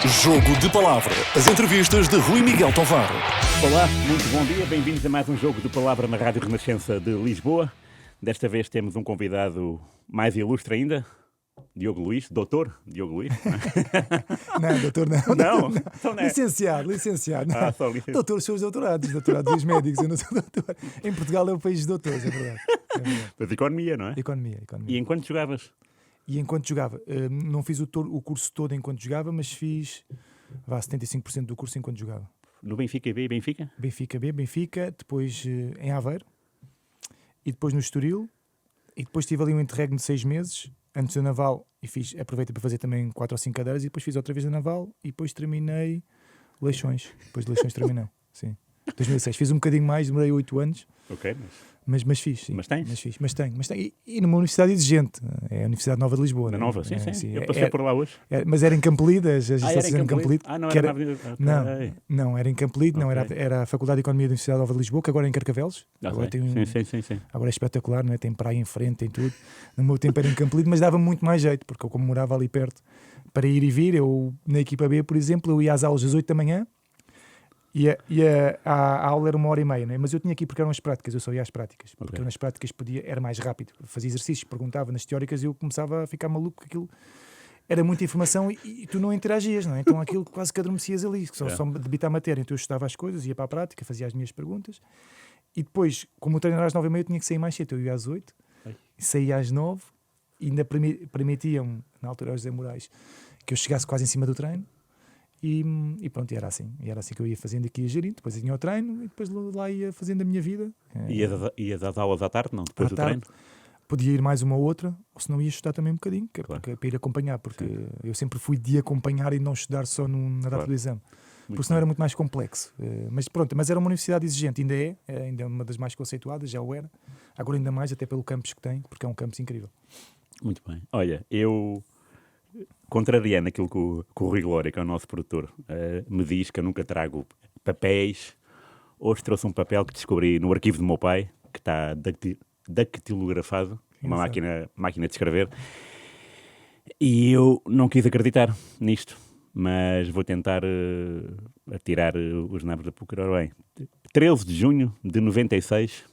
Jogo de Palavra. As entrevistas de Rui Miguel Tovar. Olá, muito bom dia. Bem-vindos a mais um Jogo de Palavra na Rádio Renascença de Lisboa. Desta vez temos um convidado mais ilustre ainda, Diogo Luís, doutor Diogo Luís. Não, doutor não. Não? Então não é. Licenciado. Não. Só licenciado. Doutor são os doutorados dos médicos, eu não sou doutor. Em Portugal é o país dos doutores, é verdade. Mas economia, não é? Economia. E enquanto jogavas? E enquanto jogava, não fiz o curso todo enquanto jogava, mas fiz 75% do curso enquanto jogava. No Benfica B, Benfica? Benfica B, Benfica, depois em Aveiro, e depois no Estoril, e depois tive ali um interregno de 6 meses, antes do Naval, e aproveitei para fazer também 4 ou 5 cadeiras, e depois fiz outra vez a Naval, e depois terminei Leixões. Depois de Leixões terminei, sim. 2006. Fiz um bocadinho mais, demorei 8 anos. Ok, Mas fiz, sim. Mas tens? Mas tenho. E numa universidade exigente. É a Universidade Nova de Lisboa. Na né? Nova, sim. Eu passei por lá hoje. Mas era em Campolide, as Era licenciaturas em eram em Campolide. Não que era era, na Avenida... Okay. não, era em Campolide, não, Ok. era a Faculdade de Economia da Universidade Nova de Lisboa, que agora é em Carcavelos. Agora tem Sim. agora é espetacular, não é? Tem praia em frente, tem tudo. No meu tempo era em Campolide, mas dava muito mais jeito, porque eu, como morava ali perto, para ir e vir, eu na equipa B, por exemplo, eu ia às aulas às 8 da manhã, a aula era 1h30, né? Mas eu tinha que ir porque eram as práticas, eu só ia às práticas, porque eu nas práticas era mais rápido, fazia exercícios, perguntava, nas teóricas eu começava a ficar maluco, porque aquilo era muita informação e tu não interagias, não é? Então aquilo quase que adormecias ali, só debitar a matéria, então eu estudava as coisas, ia para a prática, fazia as minhas perguntas, e depois, como o treino era às 9h30, eu tinha que sair mais cedo, eu ia às 8, saía às 9, e ainda permitiam, na altura o José Moraes, que eu chegasse quase em cima do treino. E pronto, era assim que eu ia fazendo aqui a gerir, depois ia ao treino e depois lá ia fazendo a minha vida. Ias às aulas à tarde, não? Depois do treino? Podia ir mais uma ou outra, ou se não ia estudar também um bocadinho, para ir acompanhar, porque eu sempre fui de acompanhar e não estudar só na data do exame, porque senão era muito mais complexo. Mas era uma universidade exigente, ainda é uma das mais conceituadas, já o era, agora ainda mais, até pelo campus que tem, porque é um campus incrível. Muito bem. Olha, eu... contrariando aquilo que o Rui Glória, que é o nosso produtor, me diz que eu nunca trago papéis. Hoje trouxe um papel que descobri no arquivo do meu pai, que está dactilografado, uma máquina de escrever, e eu não quis acreditar nisto, mas vou tentar atirar os nabos da púcara. Ora bem, 13 de junho de 96,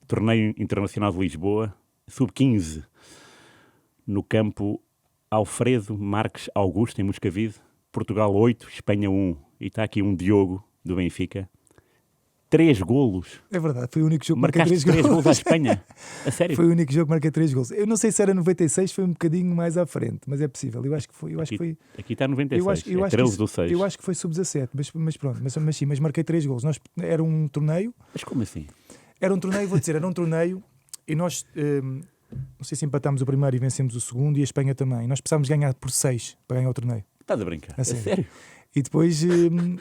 Torneio Internacional de Lisboa, sub-15, no campo Alfredo Marques Augusto, em Moscavide, Portugal 8, Espanha 1. E está aqui um Diogo, do Benfica. 3 golos. É verdade, foi o único jogo que marquei Marcaste 3 golos à Espanha. A sério? Foi o único jogo que marquei 3 golos. Eu não sei se era 96, foi um bocadinho mais à frente, mas é possível. Eu acho que foi. Aqui está 96, é 13 do 6. Eu acho que foi sub-17, mas pronto, mas marquei 3 golos. Era um torneio. Mas como assim? Era um torneio e nós, não sei se empatámos o primeiro e vencemos o segundo, e a Espanha também. Nós precisávamos ganhar por 6 para ganhar o torneio. Estás a brincar? A É sério? E depois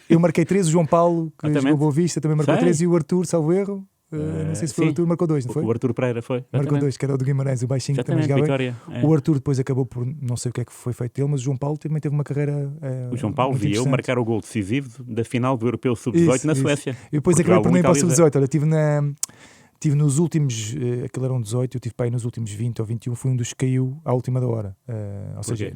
eu marquei 3, o João Paulo, que jogou Boa Vista, também marcou 3, e o Arthur, salvo erro. Não sei se foi o Arthur, marcou 2, não foi? O Arthur Pereira foi. Marcou 2, que era o do Guimarães, o baixinho que também jogava. Vitória. O Arthur depois acabou por, não sei o que é que foi feito dele, mas o João Paulo também teve uma carreira. O João Paulo vi eu marcar o gol decisivo da final do Europeu Sub-18 na Suécia. E depois acabei por nem para o Sub-18. Olha, tive nos últimos, aquilo eram 18, eu tive para aí nos últimos 20 ou 21, foi um dos que caiu à última da hora. Ou seja,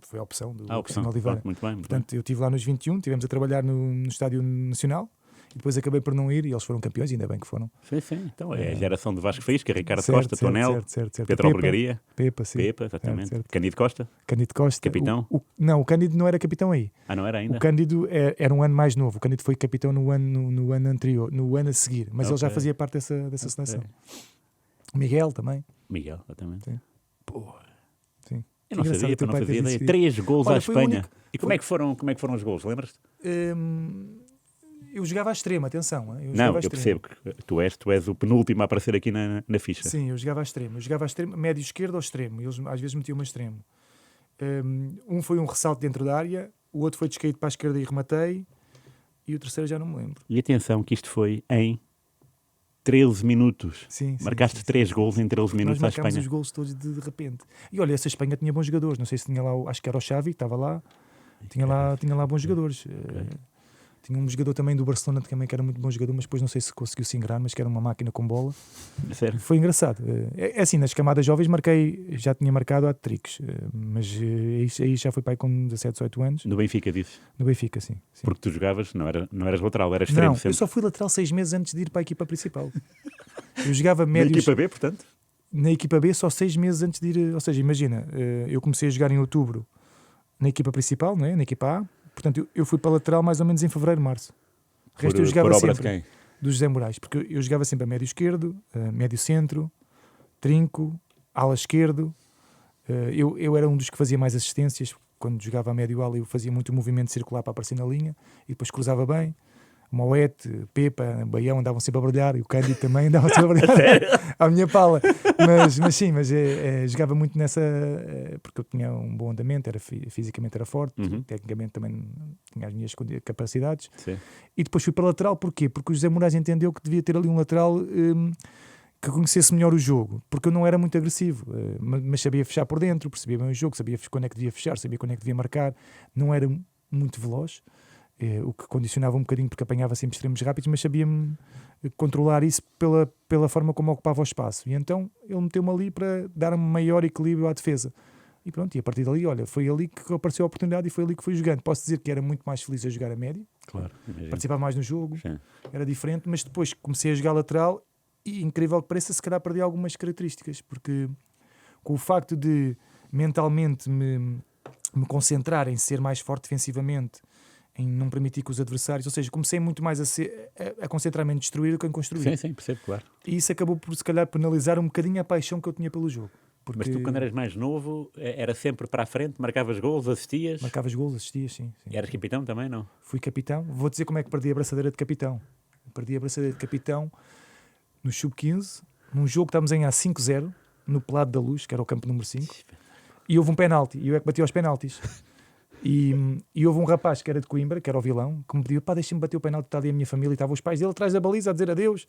foi a opção do Cristiano Oliveira. Muito bem. Portanto, eu estive lá nos 21, estivemos a trabalhar no Estádio Nacional, e depois acabei por não ir, e eles foram campeões, ainda bem que foram. Sim. Então é a geração de Vasco Faísca, Ricardo Certo, Costa, Tonel, certo. Pedro Albergaria. Pepa, sim. Pepa, exatamente. Certo. Cândido Costa. Capitão. Não, o Cândido não era capitão aí. Não era ainda? O Cândido era um ano mais novo. O Cândido foi capitão no ano anterior, no ano a seguir. Mas ele já fazia parte dessa seleção. O Miguel também. Miguel, exatamente. Sim. Porra. Sim. Eu não fazia ideia. 3 gols à Espanha. E como é que foram os gols? Lembras-te? Eu jogava à extrema, atenção. Eu percebo que tu és o penúltimo a aparecer aqui na ficha. Sim, eu jogava à extrema. Médio esquerdo ou extremo. Eles às vezes metiam-me a extremo. Um foi um ressalto dentro da área, o outro foi descaído para a esquerda e rematei, e o terceiro já não me lembro. E atenção que isto foi em 13 minutos. Sim, Marcaste 3 gols em 13 minutos à Espanha. Nós marcámos os gols todos de repente. E olha, essa Espanha tinha bons jogadores. Não sei se tinha lá, acho que era o Xavi, que estava lá. Tinha lá bons jogadores. Tinha um jogador também do Barcelona também que era muito bom jogador, mas depois não sei se conseguiu se ingrar, mas que era uma máquina com bola. Sério? Foi engraçado. É assim, nas camadas jovens já tinha marcado hat-tricks, mas aí já foi para aí com 17, 18 anos. No Benfica, dizes? No Benfica, sim. Porque tu jogavas, não eras lateral, eras extremo Não, sempre. eu só fui lateral 6 meses antes de ir para a equipa principal. Eu jogava Na médios... equipa B, portanto? Na equipa B só 6 meses antes de ir, ou seja, imagina, eu comecei a jogar em outubro na equipa principal, não é? Na equipa A, portanto eu fui para a lateral mais ou menos em fevereiro, março. O resto eu jogava por obra sempre de quem? do José Moraes, porque eu jogava sempre a médio esquerdo, médio centro, trinco, ala esquerdo. Eu era um dos que fazia mais assistências. Quando jogava a médio ala eu fazia muito movimento circular para aparecer na linha e depois cruzava bem. Moete, Pepa, Baião andavam sempre a brilhar e o Cândido também andava sempre a brilhar à minha pala, mas jogava muito nessa, porque eu tinha um bom andamento, fisicamente era forte, tecnicamente também tinha as minhas capacidades. Sim. E depois fui para a lateral, porquê? Porque o José Moraes entendeu que devia ter ali um lateral que conhecesse melhor o jogo, porque eu não era muito agressivo, mas sabia fechar por dentro, percebia bem o jogo, sabia quando é que devia fechar, sabia quando é que devia marcar, não era muito veloz, o que condicionava um bocadinho porque apanhava sempre extremos rápidos, mas sabia-me controlar isso pela forma como ocupava o espaço. E então ele meteu-me ali para dar um maior equilíbrio à defesa. E pronto, e a partir dali, olha, foi ali que apareceu a oportunidade e foi ali que fui jogando. Posso dizer que era muito mais feliz a jogar a médio, Claro, participava mais no jogo, sim. Era diferente, mas depois comecei a jogar lateral e, incrível que pareça, se calhar perdi algumas características, porque com o facto de mentalmente me concentrar em ser mais forte defensivamente, em não permitir que os adversários, ou seja, comecei muito mais a concentrar-me em destruir do que em construir. Sim, percebo, claro. E isso acabou por, se calhar, penalizar um bocadinho a paixão que eu tinha pelo jogo. Porque Mas tu, quando eras mais novo, era sempre para a frente, marcavas golos, assistias? marcavas golos, assistias, sim. E eras capitão também, não? Fui capitão. Vou dizer como é que perdi a braçadeira de capitão. Perdi a braçadeira de capitão no Sub-15, num jogo que estávamos em A5-0, no Pelado da Luz, que era o campo número 5, e houve um penalti, e eu é que bati aos penaltis. E houve um rapaz que era de Coimbra, que era o vilão, que me pediu, deixa-me bater o penalti, está ali a minha família, estavam os pais dele atrás da baliza a dizer adeus.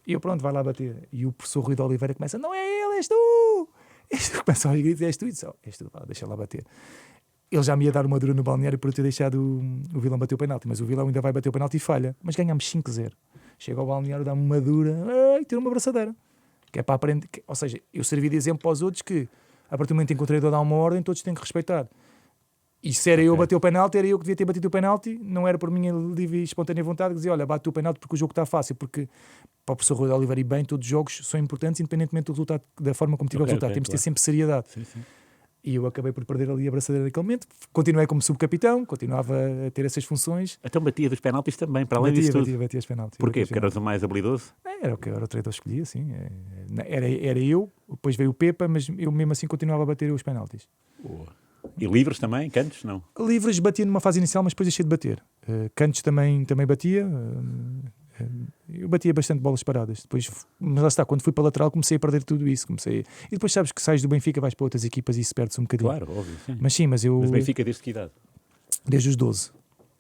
E eu, pronto, vai lá bater. E o professor Rui de Oliveira começa, não é ele, és tu! Começa a gritar, és tu? E diz, és tu, deixa lá bater. Ele já me ia dar uma dura no balneário por eu ter deixado o vilão bater o penalti, mas o vilão ainda vai bater o penalti e falha. Mas ganhámos 5-0. Chega ao balneário, dá-me uma dura e tira uma braçadeira. Que é para aprender, ou seja, eu servi de exemplo para os outros que, a partir do momento em que o treinador dá uma ordem, todos têm que respeitar. E se era eu bater o penalti, era eu que devia ter batido o penalti, não era por minha livre e espontânea vontade que dizia, olha, bate o penalti porque o jogo está fácil, porque para o professor Rui de Oliveira e bem, todos os jogos são importantes independentemente do resultado, da forma como tiver o resultado, temos de ter sempre seriedade. Sim. E eu acabei por perder ali a braçadeira naquele momento, continuei como subcapitão, continuava a ter essas funções. Então batia dos penaltis também, para além disso tudo. Batia os penaltis. Porquê? Porque eras o mais habilidoso? Era o que era o treinador escolhia, sim. Era eu, depois veio o Pepa, mas eu mesmo assim continuava a bater os penaltis. E livres também? Cantos? Não? Livres batia numa fase inicial, mas depois deixei de bater. Cantos também batia. Eu batia bastante bolas paradas. Depois, mas lá está, quando fui para a lateral comecei a perder tudo isso. E depois sabes que sais do Benfica, vais para outras equipas e isso perde-se um bocadinho. Claro, óbvio. Sim. Mas eu... Mas Benfica desde que idade? Desde os 12.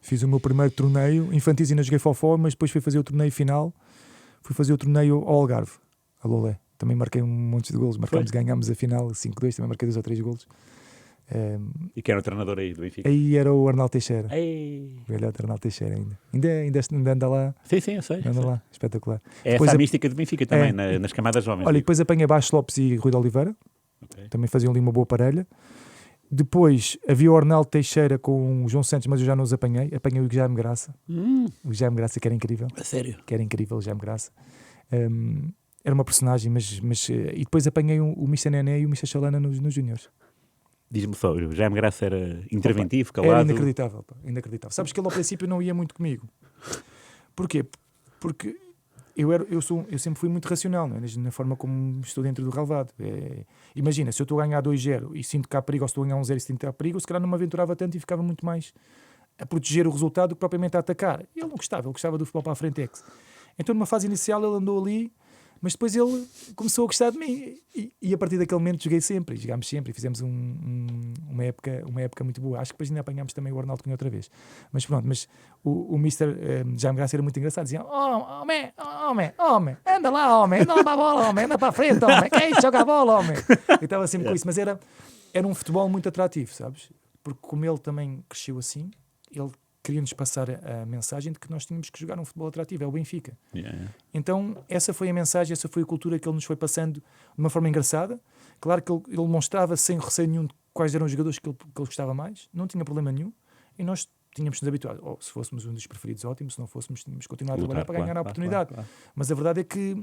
Fiz o meu primeiro torneio. Infantis ainda joguei fofó, mas depois fui fazer o torneio final. Fui fazer o torneio ao Algarve, a Lolé. Também marquei um monte de golos. Ganhámos a final 5-2, também marquei 2 ou 3 golos. E quem era o treinador aí do Benfica? Aí era o Arnaldo Teixeira. Ei. O velhote Arnaldo Teixeira ainda anda lá. Sim, eu sei. Anda lá, espetacular. É depois essa a mística do Benfica também, nas camadas jovens. Olha, e depois apanhei Baixo Lopes e Rui de Oliveira. Okay. Também faziam ali uma boa parelha. Depois havia o Arnaldo Teixeira com o João Santos, mas eu já não os apanhei. Apanhei o Guilherme Graça. O Guilherme Graça, que era incrível. A sério? Que era incrível, o Guilherme Graça. Era uma personagem, mas e depois apanhei o Mr. Nené e o Mr. Chalana nos Júniores. Diz-me só, o Jaime Graça era interventivo, Era calado? inacreditável, inacreditável. Sabes que ele ao princípio não ia muito comigo. Porquê? Porque eu sempre fui muito racional, não é? Na forma como estou dentro do relevado. Imagina, se eu estou a ganhar 2-0 e sinto que há perigo, ou se estou a ganhar 1-0 e sinto que há perigo, se calhar não me aventurava tanto e ficava muito mais a proteger o resultado do que propriamente a atacar. E ele não gostava, ele gostava do futebol para a frente. Então numa fase inicial ele andou ali, mas depois ele começou a gostar de mim e a partir daquele momento joguei sempre, e jogámos sempre e fizemos uma época muito boa. Acho que depois ainda apanhámos também o Arnaldo Cunha outra vez. Mas pronto, o Mr. Jaime Graça era muito engraçado, dizia homem, anda lá homem, anda lá para a bola homem, anda para a frente homem, quem joga a bola homem. Eu estava sempre com isso, mas era um futebol muito atrativo, sabes? Porque como ele também cresceu assim, ele queria-nos passar a mensagem de que nós tínhamos que jogar um futebol atrativo, é o Benfica. Yeah. Então essa foi a mensagem, essa foi a cultura que ele nos foi passando de uma forma engraçada. Claro que ele mostrava sem receio nenhum de quais eram os jogadores que ele gostava mais, não tinha problema nenhum, e nós tínhamos de nos habituar. Ou se fôssemos um dos preferidos, ótimo, se não fôssemos, tínhamos de continuar a trabalhar para ganhar a oportunidade. Claro. Mas a verdade é que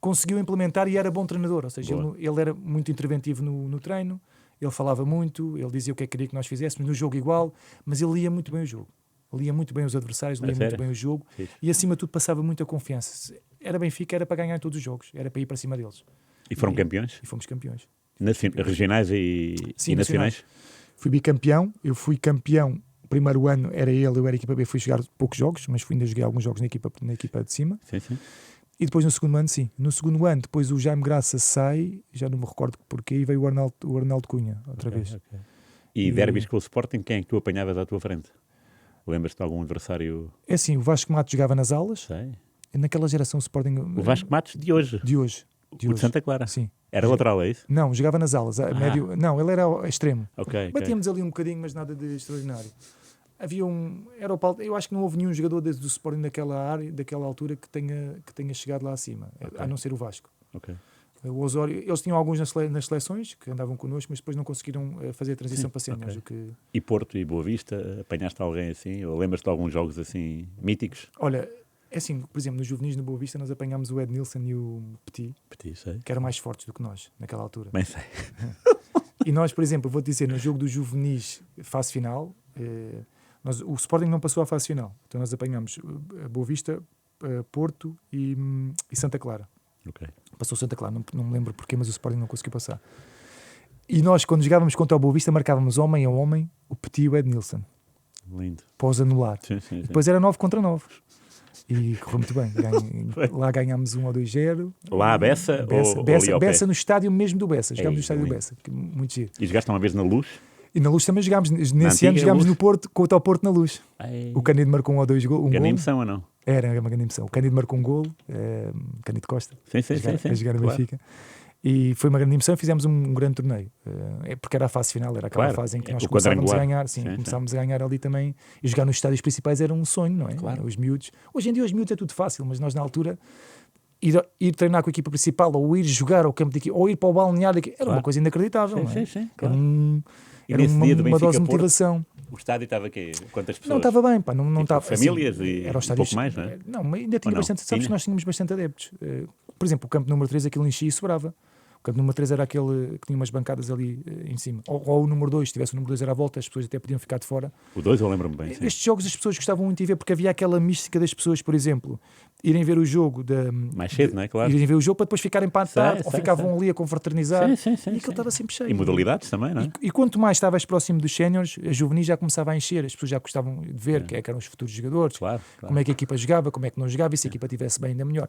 conseguiu implementar e era bom treinador, ou seja, ele era muito interventivo no treino, ele falava muito, ele dizia o que é que queria que nós fizéssemos, no jogo igual, mas ele lia muito bem o jogo. Lia muito bem os adversários, lia muito bem o jogo. Sim. E acima de tudo passava muita confiança. Era Benfica, era para ganhar em todos os jogos, era para ir para cima deles. E foram campeões? E fomos campeões. Regionais e nacionais? Fui bicampeão, eu fui campeão. O primeiro ano era ele, eu era a equipa B, fui jogar poucos jogos, mas ainda joguei alguns jogos na equipa de cima. Sim. E depois no segundo ano, sim. No segundo ano, depois o Jaime Graça sai, já não me recordo porquê, e veio o Arnaldo Cunha, outra vez. Okay. E derbys com o Sporting, quem é que tu apanhavas à tua frente? Lembras-te de algum adversário? É assim, o Vasco Matos jogava nas aulas. Sei. Naquela geração o Sporting... O Vasco Matos de hoje? De hoje. O de Santa Clara? Sim. Era lateral, é isso? Não, jogava nas alas. Médio... Não, ele era extremo. Ok. Batíamos ali um bocadinho, mas nada de extraordinário. Havia era o Paulo, eu acho que não houve nenhum jogador do Sporting daquela altura que tenha chegado lá acima, a não ser o Vasco. Ok. O Osório, eles tinham alguns nas seleções que andavam connosco, mas depois não conseguiram fazer a transição para séniores. Okay. E Porto e Boa Vista, apanhaste alguém assim? Ou lembras-te de alguns jogos assim míticos? Olha, é assim, por exemplo, nos juvenis no Boa Vista nós apanhámos o Ed Nilsson e o Petit, sei. Que eram mais fortes do que nós naquela altura. Bem sei. E nós, por exemplo, vou-te dizer, no jogo dos juvenis fase final, o Sporting não passou à fase final. Então nós apanhámos Boa Vista, Porto e Santa Clara. Okay. Passou Santa Clara, não me lembro porquê, mas o Sporting não conseguiu passar. E nós, quando jogávamos contra o Boa Vista, marcávamos homem a homem o Petit e o Ed Nilsson. Lindo. Pós anular. Sim. E depois era 9 contra 9. E correu muito bem. Lá ganhámos 1 ou 2-0. Lá a Bessa ou Bessa no estádio mesmo do Bessa. Jogámos no estádio do Bessa. Muito giro. E jogaste uma vez na Luz? E na Luz também jogámos. Nesse ano jogámos no Porto, contra o Porto na Luz. O Cândido marcou 1 ou 2 gols. Grande emoção ou não? Era uma grande emoção. O Cândido marcou um golo. Cândido Costa. Sim. A jogar no Benfica. E foi uma grande emoção e fizemos um grande torneio. Porque era a fase final, era aquela fase em que nós começávamos a ganhar. Sim, começávamos a ganhar ali também. E jogar nos estádios principais era um sonho, não é? Claro. Os miúdos. Hoje em dia, os miúdos é tudo fácil, mas nós na altura, ir treinar com a equipa principal, ou ir jogar ao campo de equipa, ou ir para o balneário, era uma coisa inacreditável. Não é? Sim. Claro. Era uma dose de motivação. O estádio estava aqui? Quantas pessoas? Não, estava bem, pá, não estava. Famílias assim, e era um pouco mais, não é? Não, mas ainda tinha bastante. Sabes que nós tínhamos bastante adeptos. Por exemplo, o campo número 3, aquilo enchia e sobrava. O campo número 3 era aquele que tinha umas bancadas ali em cima. Ou o número 2, se tivesse o número 2 era à volta, as pessoas até podiam ficar de fora. O 2 eu lembro-me bem. Sim. Estes jogos as pessoas gostavam muito de ver porque havia aquela mística das pessoas, por exemplo, irem ver o jogo mais cedo, não é? Claro. Irem ver o jogo para depois ficarem para a tarde, ou ficavam ali a confraternizar. Sim, e aquilo estava sempre cheio. E modalidades também, não é? E quanto mais estavas próximo dos séniores, a juvenis já começava a encher, as pessoas já gostavam de ver quem é que eram os futuros jogadores, claro. Como é que a equipa jogava, como é que não jogava, e se a equipa estivesse bem ainda melhor.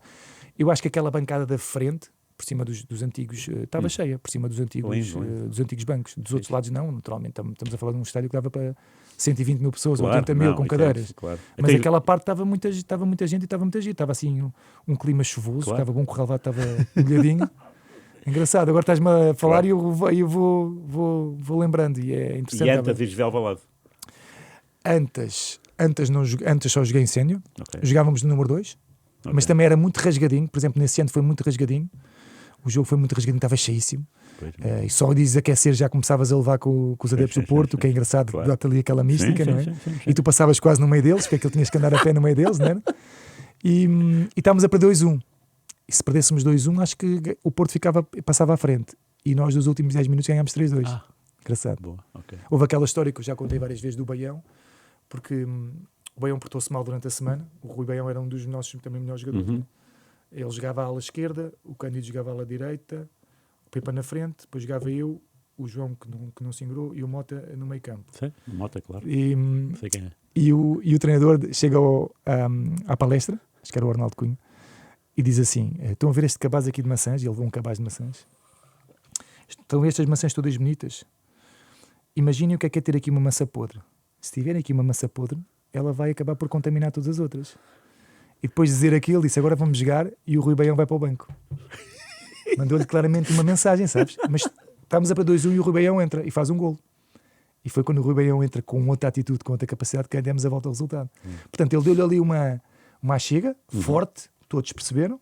Eu acho que aquela bancada da frente, por cima dos antigos, estava cheia, por cima dos antigos bancos. Dos outros lados não, naturalmente. Estamos a falar de um estádio que dava para 120 mil pessoas, 80 mil com cadeiras. Claro. Mas aquela parte estava muita gente e estava muita gente. Estava assim um clima chuvoso, estava bom, o relvado estava molhadinho. Engraçado, agora estás-me a falar e eu vou lembrando, e é interessante. E Antas e José Alvalade? Antas só joguei em sénior, jogávamos no número 2, mas também era muito rasgadinho. Por exemplo, nesse ano foi muito rasgadinho. O jogo foi muito rasgadinho, estava cheíssimo. E só dizes aquecer já começavas a levar com os adeptos do Porto, que é engraçado, dá-te ali aquela mística, não é? Sim. E tu passavas quase no meio deles, porque aquilo tinhas que andar a pé no meio deles, não é? E estávamos a perder 2-1. E se perdêssemos 2-1, acho que o Porto passava à frente. E nós, dos últimos 10 minutos, ganhámos 3-2. Engraçado. Boa. Houve aquela história que eu já contei várias vezes do Baião, porque o Baião portou-se mal durante a semana. O Rui Baião era um dos nossos também melhores jogadores. Ele jogava à ala esquerda, o Cândido jogava à ala direita, o Pepa na frente, depois jogava eu, o João que não se ingrou e o Mota no meio campo. Sim, o Mota, claro. Sei quem é. E o treinador chega à palestra, acho que era o Arnaldo Cunha, e diz assim: estão a ver este cabaz aqui de maçãs? E ele levou um cabaz de maçãs. Estão estas maçãs todas bonitas? Imaginem o que é ter aqui uma maçã podre. Se tiverem aqui uma maçã podre, ela vai acabar por contaminar todas as outras. E depois de dizer aquilo, disse: agora vamos jogar, e o Rui Baião vai para o banco. Mandou-lhe claramente uma mensagem, sabes? Mas estamos a para 2-1 e o Rui Baião entra e faz um golo. E foi quando o Rui Baião entra com outra atitude, com outra capacidade, que demos a volta ao resultado. Portanto, ele deu-lhe ali uma chega forte, todos perceberam,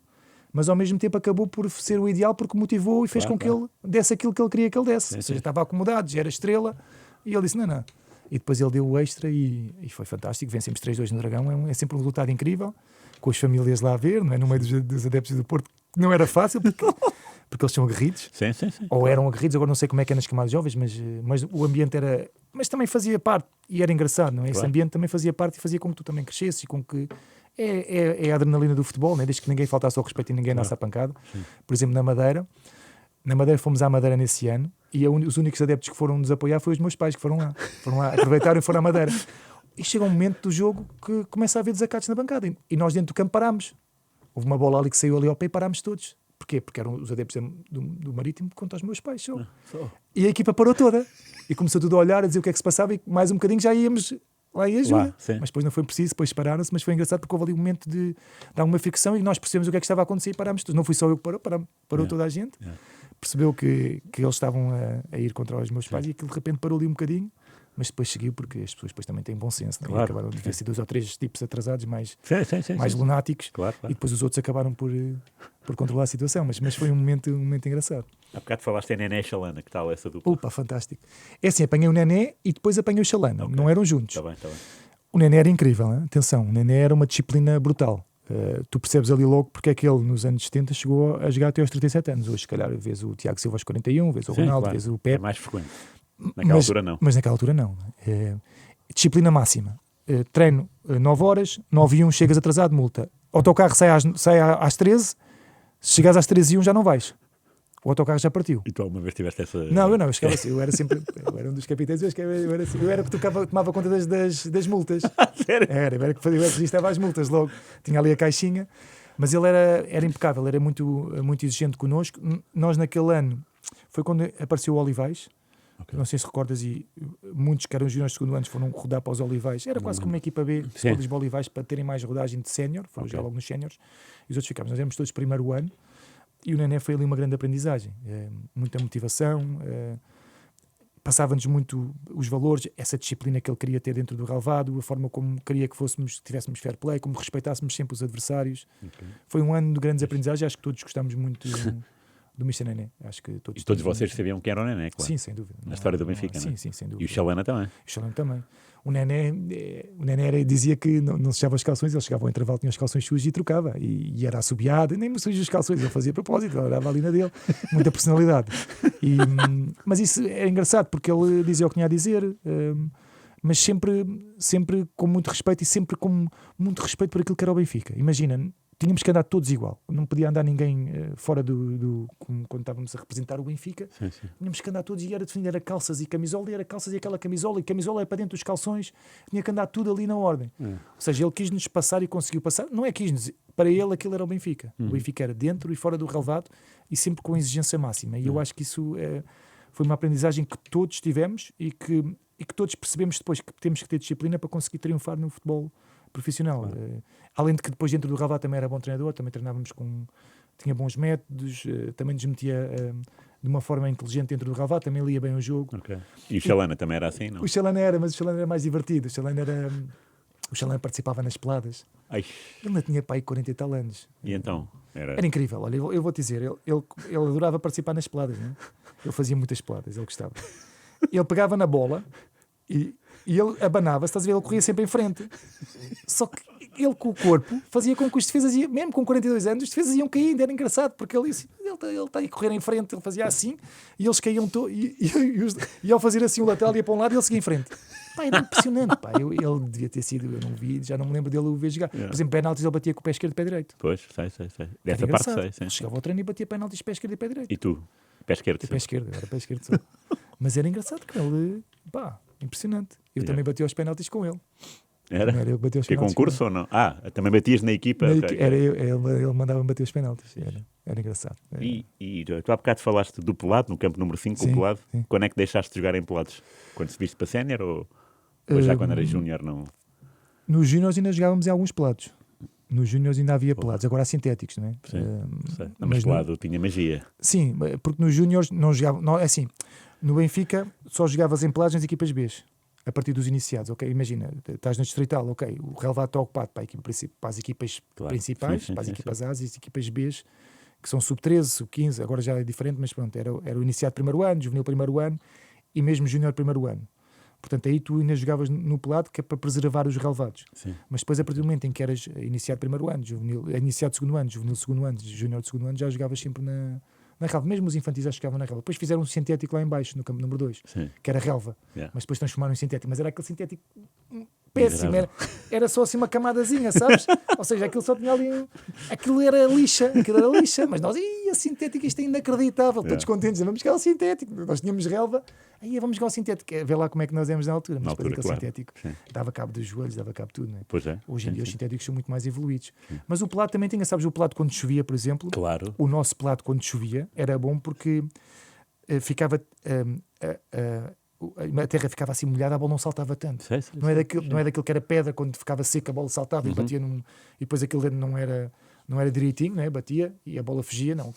mas ao mesmo tempo acabou por ser o ideal porque motivou e fez com que ele desse aquilo que ele queria que ele desse. Ou seja, estava acomodado, já era estrela, e ele disse não. E depois ele deu o extra e foi fantástico. Vencemos 3-2 no Dragão, é sempre um resultado incrível, com as famílias lá a ver, não é? No meio dos adeptos do Porto, não era fácil, porque eles são aguerridos. Sim. Ou eram aguerridos, agora não sei como é que é nas camadas jovens, mas o ambiente era... Mas também fazia parte, e era engraçado, não é? Esse ambiente também fazia parte e fazia com que tu também crescesses e com que... É a adrenalina do futebol, né? Desde que ninguém faltasse ao respeito e ninguém nasce a pancada. Por exemplo, na Madeira fomos à Madeira nesse ano e os únicos adeptos que foram nos apoiar foram os meus pais, que foram lá, aproveitaram e foram à Madeira. E chega um momento do jogo que começa a haver desacatos na bancada e nós dentro do campo parámos. Houve uma bola ali que saiu ali ao pé e parámos todos. Porquê? Porque eram os adeptos do Marítimo contra os meus pais. E a equipa parou toda e começou tudo a olhar, a dizer o que é que se passava e mais um bocadinho já íamos lá e ajuda. Mas depois não foi preciso, depois pararam-se, mas foi engraçado porque houve ali um momento de alguma fricção e nós percebemos o que é que estava a acontecer e parámos todos. Não fui só eu que parou toda a gente. Percebeu que eles estavam a ir contra os meus pais e aquilo de repente parou ali um bocadinho, mas depois seguiu porque as pessoas depois também têm bom senso, não é? Acabaram de ver 2 ou 3 tipos atrasados mais lunáticos e depois os outros acabaram por controlar a situação, mas foi um momento engraçado. Há bocado falaste em Nené e Chalana, que tal essa dupla? Opa, fantástico. É assim, apanhei o Nené e depois apanhei o Chalana, não eram juntos. Está bem. O Nené era incrível, hein? Atenção, o Nené era uma disciplina brutal. Tu percebes ali logo porque é que ele nos anos 70 chegou a jogar até aos 37 anos. Hoje, se calhar, vês o Tiago Silva aos 41, vês o Ronaldo, vês o Pepe. É mais frequente. Naquela altura não. Mas naquela altura não. Disciplina máxima. Treino 9 horas, 9h01 chegas atrasado, multa. Autocarro sai às 13, se chegares às 13h01 já não vais. O autocarro já partiu. E tu alguma vez tiveste essa... Não, eu chegava assim, eu era um dos capitães, eu era que tomava conta das multas. Sério? Eu era que registrava as multas logo. Tinha ali a caixinha, mas ele era impecável, era muito exigente connosco. Nós naquele ano, foi quando apareceu o Olivais, não sei se recordas, e muitos que eram juniores de segundo ano foram rodar para os Olivais. Era quase como uma equipa B, para os Olivais, para terem mais rodagem de sénior, foram jogar logo nos séniores, e os outros ficámos. Nós éramos todos primeiro ano, e o Nené foi ali uma grande aprendizagem, muita motivação, passava-nos muito os valores, essa disciplina que ele queria ter dentro do relvado, a forma como queria que tivéssemos fair play, como respeitássemos sempre os adversários. Foi um ano de grandes aprendizagens, acho que todos gostámos muito do Mr. Nené. Acho que todos vocês sabiam quem era o Nené, claro. Sim, sem dúvida. Na história do Benfica, não é? Sim, sem dúvida. E o Chalana também. O Chalana também. O Nené dizia que não se chegava os calções, ele chegava ao intervalo, tinha os calções sujos e trocava. E era assobiado, nem me sujos os calções, ele fazia a propósito, ele dava ali na dele. Muita personalidade. Mas isso é engraçado, porque ele dizia o que tinha a dizer, mas sempre com muito respeito e sempre com muito respeito por aquilo que era o Benfica. Imagina, tínhamos que andar todos igual, não podia andar ninguém fora quando estávamos a representar o Benfica. Sim. Tínhamos que andar todos e era definido, era calças e camisola, e era calças e aquela camisola, e camisola é para dentro dos calções, tinha que andar tudo ali na ordem. Ou seja, ele quis-nos passar e conseguiu passar, não é quis-nos, para ele aquilo era o Benfica. O Benfica era dentro e fora do relvado e sempre com exigência máxima, e eu acho que isso foi uma aprendizagem que todos tivemos e que todos percebemos depois que temos que ter disciplina para conseguir triunfar no futebol profissional. Além de que depois dentro do relvado também era bom treinador, também treinávamos tinha bons métodos, também nos metia de uma forma inteligente dentro do relvado, também lia bem o jogo. E o Chalana também era assim, não? O Chalana era, mas o Chalana era mais divertido. O Chalana participava nas peladas. Ai. Ele não tinha pai 40 e tal anos. E então? Era incrível. Olha, eu vou-te dizer, ele adorava participar nas peladas, né? Ele fazia muitas peladas, ele gostava. Ele pegava na bola e ele abanava-se, estás a ver, ele corria sempre em frente. Só que ele com o corpo fazia com que os defesas, mesmo com 42 anos, os defesas iam caindo, era engraçado, porque ele está aí a correr em frente, ele fazia assim, e eles caíam e ao fazer assim o lateral ia para um lado e ele seguia em frente. Pá, era impressionante, pá. Ele devia ter sido, eu não vi, já não me lembro dele o ver jogar. Por exemplo, penaltis ele batia com o pé esquerdo e pé direito. Pois, sei. Dessa parte sei. Ele chegava ao treino e batia penaltis pé esquerdo e pé direito. E tu? Pé esquerdo? Pé esquerdo, era pé esquerdo só. Mas era engraçado que ele, pá, impressionante. Eu também bati aos penaltis com ele. Era eu que bati aos penaltis. Que concurso ou não? Também batias na equipa? Era ele mandava-me bater os penaltis. Era engraçado. E tu há bocado falaste do pelado, no campo número 5, o pelado. Sim. Quando é que deixaste de jogar em pelados? Quando subiste para sénior ou já quando eras júnior? Não? Nos júniores ainda jogávamos em alguns pelados. Nos júniores ainda havia pelados, agora há sintéticos, não é? Sim, mas pelado tinha magia. Sim, porque nos júniores não jogavam. Assim, No Benfica, só jogavas em pelados nas equipas B, a partir dos iniciados, ok? Imagina, estás na Distrital, ok, o relevado está ocupado para as equipas principais, para as equipas A e as equipas B, que são sub-13, sub-15, agora já é diferente, mas pronto, era o iniciado primeiro ano, juvenil primeiro ano e mesmo júnior primeiro ano. Portanto, aí tu ainda jogavas no pelado, que é para preservar os relevados. Sim. Mas depois, a partir do momento em que eras iniciado primeiro ano, iniciado segundo ano, juvenil segundo ano, júnior de segundo ano, já jogavas sempre na relva. Mesmo os infantis já jogavam na relva. Depois fizeram um sintético lá em baixo, no campo número 2, que era relva. Mas depois transformaram em sintético. Mas era aquele sintético péssimo. Era só assim uma camadazinha, sabes? Ou seja, aquilo só tinha ali... Aquilo era lixa. Mas nós, a sintética, isto é inacreditável. Todos contentes. Vamos jogar ao sintético. Nós tínhamos relva. Aí vamos jogar ao sintético. Vê lá como é que nós éramos na altura. Mas depois aquele sintético dava cabo dos joelhos, dava cabo de tudo. Não é? Pois é. Hoje em dia os sintéticos são muito mais evoluídos. Mas o pelado também tinha, sabes, o pelado quando chovia, por exemplo. Claro. O nosso pelado quando chovia era bom porque ficava... a terra ficava assim molhada, a bola não saltava tanto. Não é daquilo que era pedra, quando ficava seca a bola saltava e batia e depois aquilo não era direitinho, não é? Batia e a bola fugia. Não,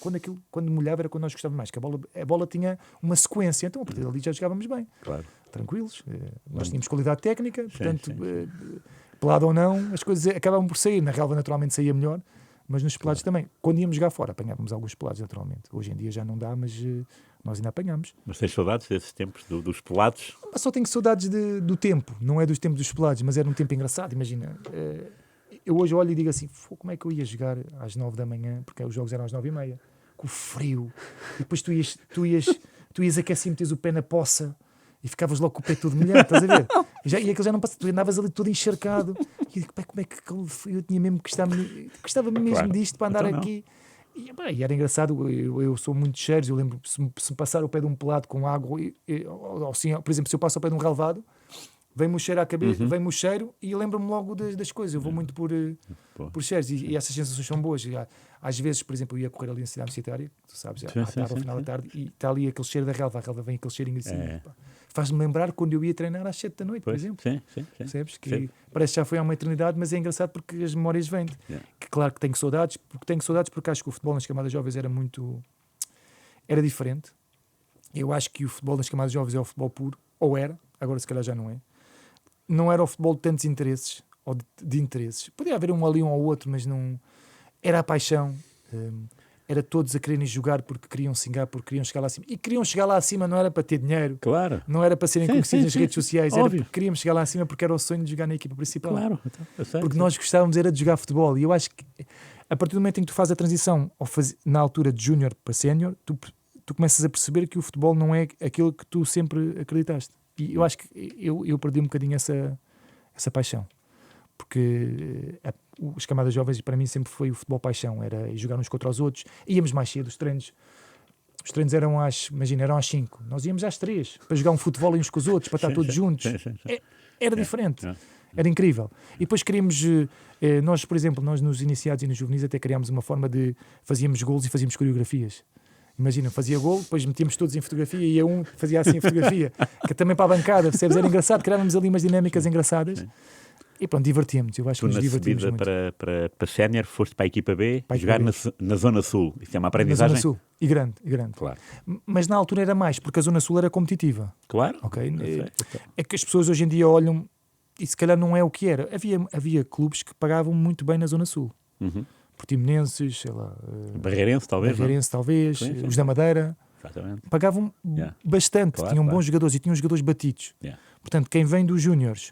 quando molhava era quando nós gostávamos mais, que a bola tinha uma sequência, então a partir dali já jogávamos bem, tranquilos. Nós tínhamos qualidade técnica, portanto, pelado ou não, as coisas acabavam por sair. Na relva naturalmente saía melhor, mas nos pelados também. Quando íamos jogar fora, apanhávamos alguns pelados naturalmente. Hoje em dia já não dá, mas nós ainda apanhamos. Mas tens saudades desses tempos, dos pelados? Só tenho saudades do tempo, não é dos tempos dos pelados, mas era um tempo engraçado. Imagina, eu hoje olho e digo assim, como é que eu ia jogar às 9 da manhã, porque os jogos eram às 9h30, com o frio, e depois tu ias aquecer e metes o pé na poça e ficavas logo com o pé todo molhado, estás a ver? E aquilo já não passa, tu andavas ali todo encharcado, e eu digo, como é que eu tinha mesmo que gostava mesmo disto para andar aqui. E era engraçado, eu sou muito cheiros, eu lembro, se passar o pé de um pelado com água, ou assim, por exemplo, se eu passo ao pé de um relevado, vem-me o cheiro à cabeça, vem-me o cheiro e lembro-me logo das coisas. Eu vou muito por cheiros e essas sensações são boas. Às vezes, por exemplo, eu ia correr ali na cidade universitária, tu sabes, ao final da tarde, e está ali aquele cheiro da relva, a relva vem aquele cheirinho assim. Faz-me lembrar quando eu ia treinar às 7 da noite, por exemplo. Percebes? Que parece que já foi há uma eternidade, mas é engraçado porque as memórias vêm. Que claro que tenho saudades, porque acho que o futebol nas camadas jovens era diferente. Eu acho que o futebol nas camadas jovens é o futebol puro, ou era, agora se calhar já não é. Não era o futebol de tantos interesses, ou de interesses. Podia haver um ali, um ao outro, mas não... Era a paixão. Era todos a quererem jogar porque queriam singar, porque queriam chegar lá acima. E queriam chegar lá acima não era para ter dinheiro. Claro. Não era para serem conhecidos nas redes sociais. Era porque queríamos chegar lá acima porque era o sonho de jogar na equipa principal. Claro. Porque nós gostávamos era de jogar futebol. E eu acho que a partir do momento em que tu fazes a transição na altura de júnior para sénior, tu começas a perceber que o futebol não é aquilo que tu sempre acreditaste. E eu acho que eu perdi um bocadinho essa paixão. Porque as camadas jovens para mim sempre foi o futebol paixão, era jogar uns contra os outros. Íamos mais cedo, os treinos eram às 5, nós íamos às 3 para jogar um futebol uns com os outros, para estar todos juntos. Era diferente, era incrível. E depois queríamos, nós por exemplo, nós nos iniciados e nos juvenis até criámos uma forma de fazíamos golos e fazíamos coreografias. Imagina, fazia gol, depois metíamos todos em fotografia e ia um fazia assim a fotografia, que também para a bancada, percebes? Era engraçado, criávamos ali umas dinâmicas engraçadas. E pronto, divertíamos. Eu acho que nos divertimos muito. Para sénior, foste para a equipa B, jogar na Zona Sul. Isso é uma aprendizagem? Na Zona Sul. E grande. Claro. Mas na altura era mais, porque a Zona Sul era competitiva. Claro. Okay? É que as pessoas hoje em dia olham e se calhar não é o que era. Havia clubes que pagavam muito bem na Zona Sul. Portimonenses, sei lá... Barreirense, talvez. Sim. Os da Madeira. Exatamente. Pagavam bastante. Claro, tinham bons jogadores e tinham jogadores batidos. Portanto, quem vem dos júniores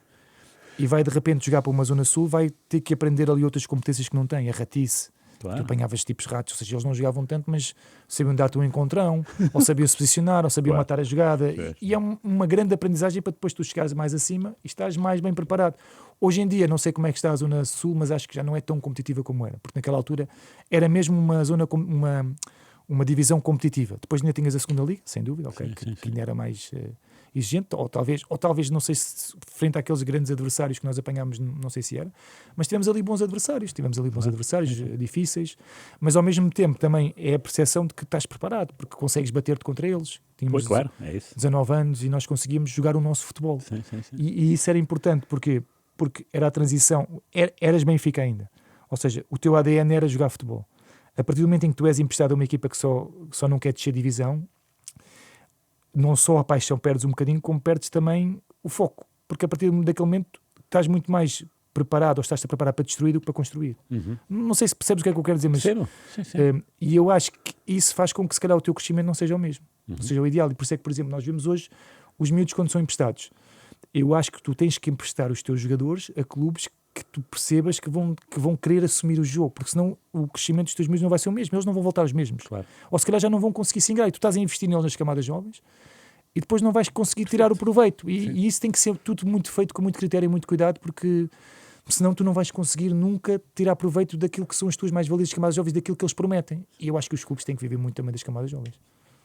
e vai de repente jogar para uma Zona Sul, vai ter que aprender ali outras competências que não tem. A ratice, tu apanhavas tipos ratos, ou seja, eles não jogavam tanto, mas sabiam dar-te um encontrão, ou sabiam se posicionar, ou sabiam matar a jogada. E é uma grande aprendizagem para depois tu chegares mais acima e estás mais bem preparado. Hoje em dia, não sei como é que está a Zona Sul, mas acho que já não é tão competitiva como era, porque naquela altura era mesmo uma zona, uma divisão competitiva. Depois ainda tinhas a segunda liga, sem dúvida, que ainda era mais... exigente, ou talvez, não sei se frente àqueles grandes adversários que nós apanhámos, não sei se era, mas tivemos ali bons adversários, difíceis, mas ao mesmo tempo também é a percepção de que estás preparado, porque consegues bater-te contra eles. Tínhamos é isso. 19 anos e nós conseguíamos jogar o nosso futebol. Sim. E isso era importante, porque era a transição, eras Benfica ainda, ou seja, o teu ADN era jogar futebol. A partir do momento em que tu és emprestado a uma equipa que só não quer descer divisão, não só a paixão perdes um bocadinho, como perdes também o foco. Porque a partir daquele momento estás muito mais preparado, ou estás-te a preparar para destruir do que para construir. Não sei se percebes o que é que eu quero dizer, mas e eu acho que isso faz com que se calhar o teu crescimento não seja o mesmo, não seja o ideal. E por isso é que, por exemplo, nós vemos hoje os miúdos quando são emprestados. Eu acho que tu tens que emprestar os teus jogadores a clubes que tu percebas que vão querer assumir o jogo, porque senão o crescimento dos teus miúdos não vai ser o mesmo, eles não vão voltar os mesmos. Claro. Ou se calhar já não vão conseguir se ingrar, e tu estás a investir neles nas camadas jovens e depois não vais conseguir tirar o proveito. E isso tem que ser tudo muito feito com muito critério e muito cuidado, porque senão tu não vais conseguir nunca tirar proveito daquilo que são as tuas mais-valias das camadas jovens, daquilo que eles prometem. E eu acho que os clubes têm que viver muito também das camadas jovens.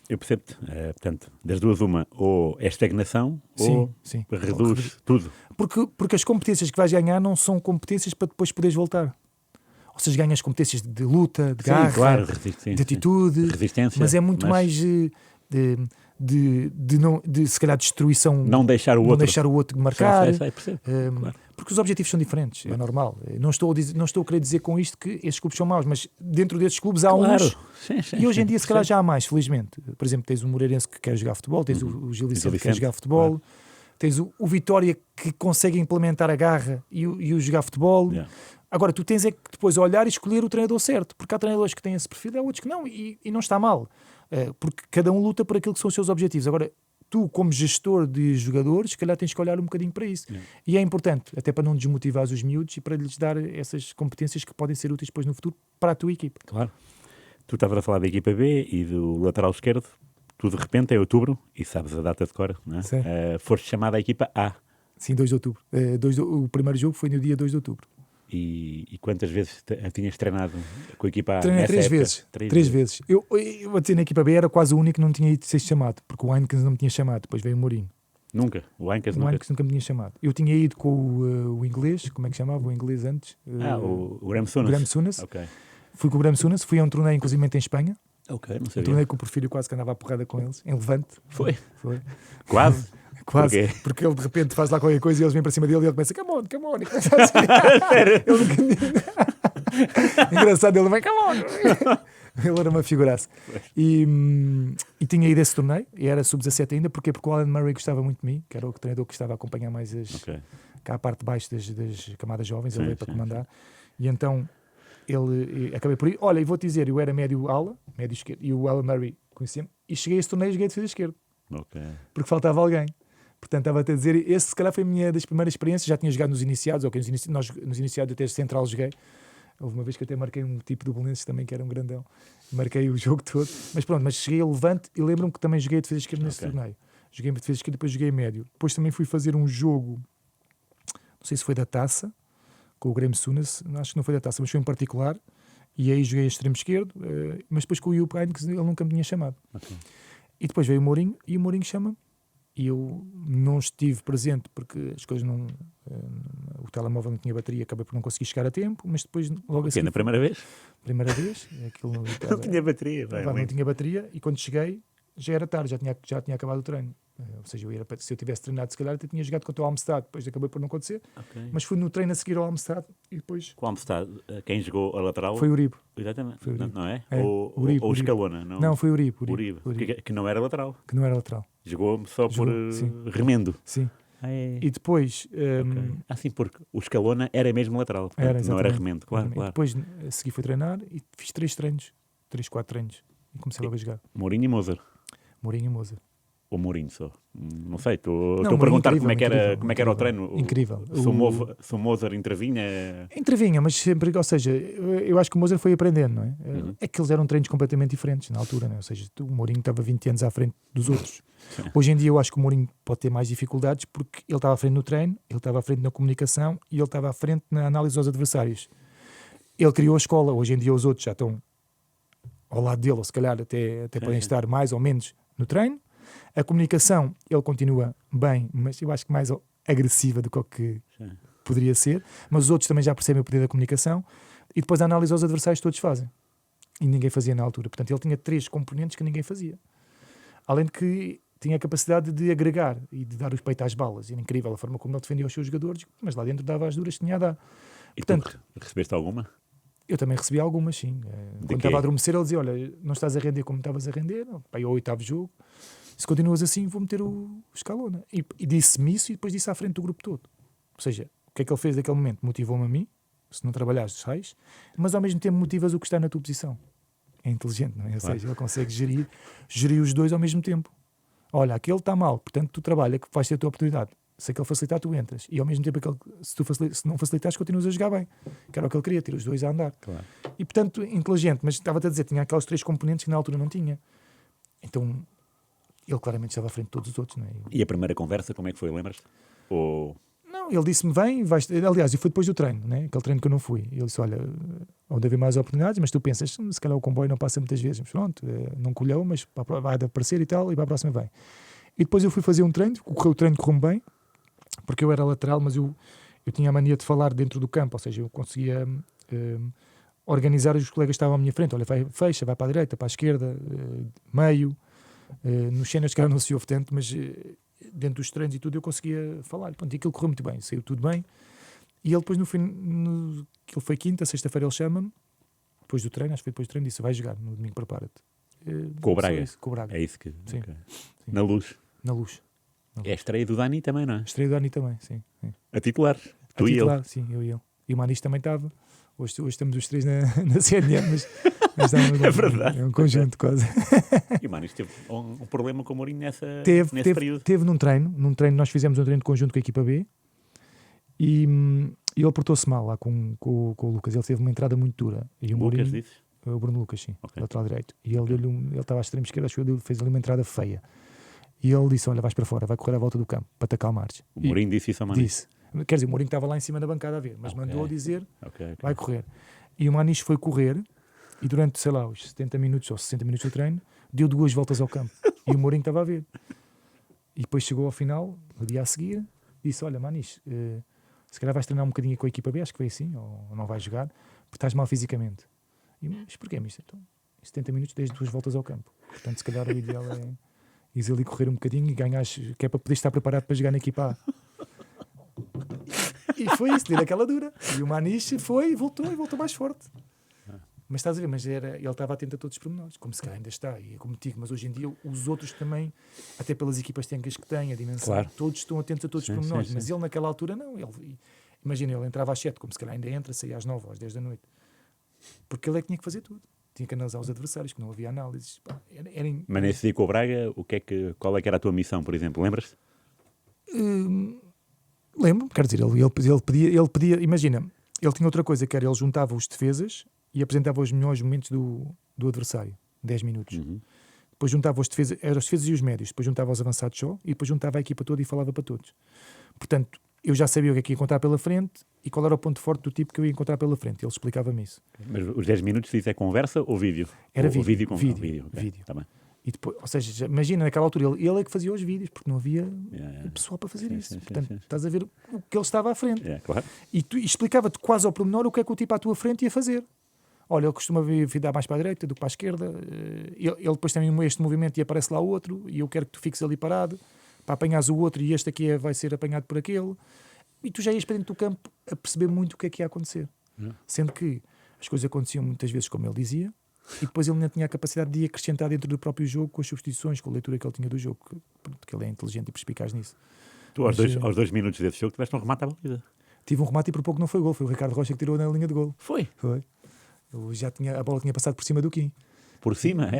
Eu percebo-te. Portanto, das duas uma, ou é estagnação, ou sim. reduz tudo. Porque as competências que vais ganhar não são competências para depois poderes voltar. Ou seja, ganhas competências de luta, de garra, claro, de atitude, resistência, mas é muito mais de se calhar destruição, não deixar o outro marcar, percebo. Claro. porque os objetivos são diferentes, é normal. Não estou a querer dizer com isto que estes clubes são maus, mas dentro desses clubes há uns, e hoje em dia se calhar já há mais, felizmente. Por exemplo, tens o Moreirense que quer jogar futebol, tens o Gil Vicente que quer jogar futebol, tens o Vitória que consegue implementar a garra e o jogar futebol. Agora, tu tens é que depois olhar e escolher o treinador certo, porque há treinadores que têm esse perfil e há outros que não, e não está mal, porque cada um luta por aquilo que são os seus objetivos. Agora, tu, como gestor de jogadores, se calhar tens que olhar um bocadinho para isso. E é importante, até para não desmotivar os miúdos e para lhes dar essas competências que podem ser úteis depois no futuro para a tua equipa. Claro. Tu estavas a falar da equipa B e do lateral esquerdo, tu de repente é outubro, e sabes a data de cor, não é? Foste chamada à equipa A. Sim, 2 de outubro. O primeiro jogo foi no dia 2 de outubro. E quantas vezes tinhas treinado com a equipa A? Treinei 3 vezes. 3 vezes. Eu vou dizer, na equipa B era quase o único que não tinha ido ser chamado, porque o Heinkens não me tinha chamado, depois veio o Mourinho. Nunca? O Heinkens nunca me tinha chamado. Eu tinha ido com o inglês, como é que chamava o inglês antes? O Graham Souness. O Graham Souness. Okay. Fui com o Graham Souness, fui a um torneio inclusive em Espanha. Ok, não sabia. Um torneio com o Porfírio, quase que andava à porrada com eles, em Levante. Foi? Quase. Porquê? Porque ele de repente faz lá qualquer coisa e eles vêm para cima dele e ele começa come on, e começa assim. Engraçado, ele vem come on. Ele era uma figuraça. E tinha ido a esse torneio, e era sub-17 ainda, porque o Alan Murray gostava muito de mim, que era o treinador que estava a acompanhar mais cá a parte de baixo das camadas jovens, ele veio para comandar. E então acabei por ir. Olha, e vou-te dizer, eu era médio esquerdo, e o Alan Murray conhecia-me, e cheguei a esse torneio e joguei de defesa esquerda. Porque faltava alguém. Portanto, estava-te a dizer, esse se calhar foi a minha das primeiras experiências. Já tinha jogado nos iniciados, nos iniciados até central joguei. Houve uma vez que até marquei um tipo do Belenenses também, que era um grandão. Marquei o jogo todo. Mas cheguei a Levante e lembro-me que também joguei a defesa esquerda nesse torneio. Joguei a defesa esquerda e depois joguei a médio. Depois também fui fazer um jogo, não sei se foi da Taça, com o Graham Souness, acho que não foi da Taça, mas foi em particular. E aí joguei a extremo esquerdo, mas depois com o Jupp Heynckes ele nunca me tinha chamado. E depois veio o Mourinho e o Mourinho chama-me. E eu não estive presente porque as coisas não... o telemóvel não tinha bateria, acabei por não conseguir chegar a tempo, mas depois logo assim... Na primeira vez? Primeira vez. Aquilo não tinha bateria. Não tinha bateria e quando cheguei já era tarde, já tinha acabado o treino. Ou seja, se eu tivesse treinado, se calhar eu tinha jogado contra o Almstad, depois acabei por não acontecer. Mas fui no treino a seguir ao Almstad e depois... Com o Almstad, quem jogou a lateral? Foi o Uribe. Exatamente. Foi o Uribe. Não é? Ou o Escalona? Não, foi o Uribe. Que não era lateral. Que não era lateral. Jogou só por remendo. Sim. E depois... Sim, porque o Escalona era mesmo lateral. Não era remendo, claro. E depois a seguir fui treinar e fiz 4 treinos. E comecei logo a jogar. Mourinho e Moser. Mourinho e Moser. Ou Mourinho só? Não sei, estou a perguntar como é que era o treino. Incrível. Se o Moser intervinha... Intervinha, mas sempre, ou seja, eu acho que o Moser foi aprendendo, não é? É que eles eram treinos completamente diferentes na altura, não é? Ou seja, o Mourinho estava 20 anos à frente dos outros. Hoje em dia eu acho que o Mourinho pode ter mais dificuldades porque ele estava à frente no treino, ele estava à frente na comunicação e ele estava à frente na análise aos adversários. Ele criou a escola, hoje em dia os outros já estão ao lado dele, ou se calhar até podem estar mais ou menos no treino. A comunicação, ele continua bem, mas eu acho que mais agressiva do que o que poderia ser. Mas os outros também já percebem o poder da comunicação. E depois a análise aos adversários todos fazem. E ninguém fazia na altura. Portanto, ele tinha 3 componentes que ninguém fazia. Além de que tinha a capacidade de agregar e de dar o peito às balas. Era incrível a forma como ele defendia os seus jogadores, mas lá dentro dava as duras que tinha a dar. E portanto, tu recebeste alguma? Eu também recebi algumas, sim. Quando estava a adormecer, ele dizia, olha, não estás a render como estavas a render. Pai, ao 8º jogo. Se continuas assim, vou meter o Scaloni. E disse-me isso e depois disse à frente do grupo todo. Ou seja, o que é que ele fez naquele momento? Motivou-me a mim, se não trabalhares, sais, mas ao mesmo tempo motivas o que está na tua posição. É inteligente, não é? Ou seja, ele consegue gerir os dois ao mesmo tempo. Olha, aquele está mal, portanto tu trabalha, que vais ter a tua oportunidade. Se aquele facilitar, tu entras. E ao mesmo tempo, se não facilitares, continuas a jogar bem. Que era o que ele queria, ter os dois a andar. Claro. E portanto, inteligente, mas estava-te a dizer, tinha aqueles 3 componentes que na altura não tinha. Então, ele claramente estava à frente de todos os outros, não é? E a primeira conversa, como é que foi, lembras-te? Ou... Não, ele disse-me, vem, vais... Aliás, e foi depois do treino, né? Aquele treino que eu não fui. Ele disse, olha, onde haver mais oportunidades, mas tu pensas, se calhar o comboio não passa muitas vezes. Mas pronto, não colheu, mas vai aparecer e tal, e para a próxima vem. E depois eu fui fazer um treino, o treino correu bem, porque eu era lateral, mas eu tinha a mania de falar dentro do campo, ou seja, eu conseguia organizar os colegas que estavam à minha frente. Olha, fecha, vai para a direita, para a esquerda, meio. Nos cenas que não se ouve tanto, mas dentro dos treinos e tudo eu conseguia falar. Pronto, e aquilo correu muito bem, saiu tudo bem. E ele depois, aquilo foi quinta, sexta-feira ele chama-me, depois do treino, acho que foi depois do treino, disse, vai jogar, no domingo prepara-te. Com o Braga? Com o Braga. É isso que... Sim. Okay. Sim. Na Luz? Na Luz. É a estreia do Dani também, não é? Estreia do Dani também, sim. A titular? A Tu titular, e ele? sim, eu e ele. E o Manis também estava. Hoje estamos os três na CNN, mas É verdade. É um conjunto quase. E o Manis teve um problema com o Mourinho nesse período. Teve num treino, nós fizemos um treino de conjunto com a equipa B e ele portou-se mal lá com o Lucas. Ele teve uma entrada muito dura. E o Lucas Mourinho, disse? o Bruno Lucas, sim, Okay. lateral direito. E ele estava à extrema esquerda, acho que ele fez ali uma entrada feia. E ele disse, olha, vais para fora, vai correr à volta do campo, para te acalmares. O Mourinho disse isso ao Manis? Disse. Quer dizer, o Mourinho estava lá em cima da bancada a ver, mas Okay. mandou dizer, Okay. vai correr. E o Manis foi correr e durante, sei lá, os 70 minutos ou 60 minutos do treino, deu 2 voltas ao campo. E o Mourinho estava a ver. E depois chegou ao final, no dia a seguir, disse, olha, Manis, se calhar vais treinar um bocadinho com a equipa B, acho que foi assim, ou não vais jogar, porque estás mal fisicamente. Mas porquê, mister? Então, em 70 minutos dês 2 voltas ao campo. Portanto, se calhar o ideal é ires ali correr um bocadinho e ganhas, que é para poder estar preparado para jogar na equipa A. E foi isso, deu aquela dura. E o Maniche foi e voltou mais forte. Mas estás a ver, ele estava atento a todos os pormenores, como se calhar ainda está, e é como digo, mas hoje em dia os outros também, até pelas equipas técnicas que têm, a dimensão, claro. Todos estão atentos a todos os pormenores, mas ele naquela altura não. Imagina, ele entrava às 7, como se calhar ainda entra, saía às 9 ou às 10 da noite. Porque ele é que tinha que fazer tudo. Tinha que analisar os adversários, que não havia análises. Mas nesse dia com o Braga, qual é que era a tua missão, por exemplo? Lembras-te? Lembro-me, quer dizer, ele pedia, imagina, ele tinha outra coisa, que era ele juntava os defesas e apresentava os melhores momentos do adversário, 10 minutos. Uhum. Depois juntava os defesas, eram os defesas e os médios, depois juntava os avançados só e depois juntava a equipa toda e falava para todos. Portanto, eu já sabia o que é que ia encontrar pela frente e qual era o ponto forte do tipo que eu ia encontrar pela frente. Ele explicava-me isso. Mas os 10 minutos diz é conversa ou vídeo? Era ou vídeo. Vídeo. Vídeo. Tá bem. E depois, ou seja, imagina naquela altura, ele é que fazia os vídeos, porque não havia pessoal para fazer isso. Portanto, estás a ver o que ele estava à frente. Claro. E explicava-te quase ao pormenor o que é que o tipo à tua frente ia fazer. Olha, ele costuma virar mais para a direita do que para a esquerda. Ele depois tem este movimento e aparece lá outro, e eu quero que tu fiques ali parado para apanhares o outro, e este aqui vai ser apanhado por aquele. E tu já ias para dentro do campo a perceber muito o que é que ia acontecer. Sendo que as coisas aconteciam muitas vezes como ele dizia, e depois ele não tinha a capacidade de acrescentar dentro do próprio jogo com as substituições, com a leitura que ele tinha do jogo, porque ele é inteligente e perspicaz nisso. Tu aos 2 minutos desse jogo tiveste um remate à baliza. Tive um remate e por pouco não foi gol, foi o Ricardo Rocha que tirou na linha de gol. Foi? A bola tinha passado por cima do Kim. Por cima?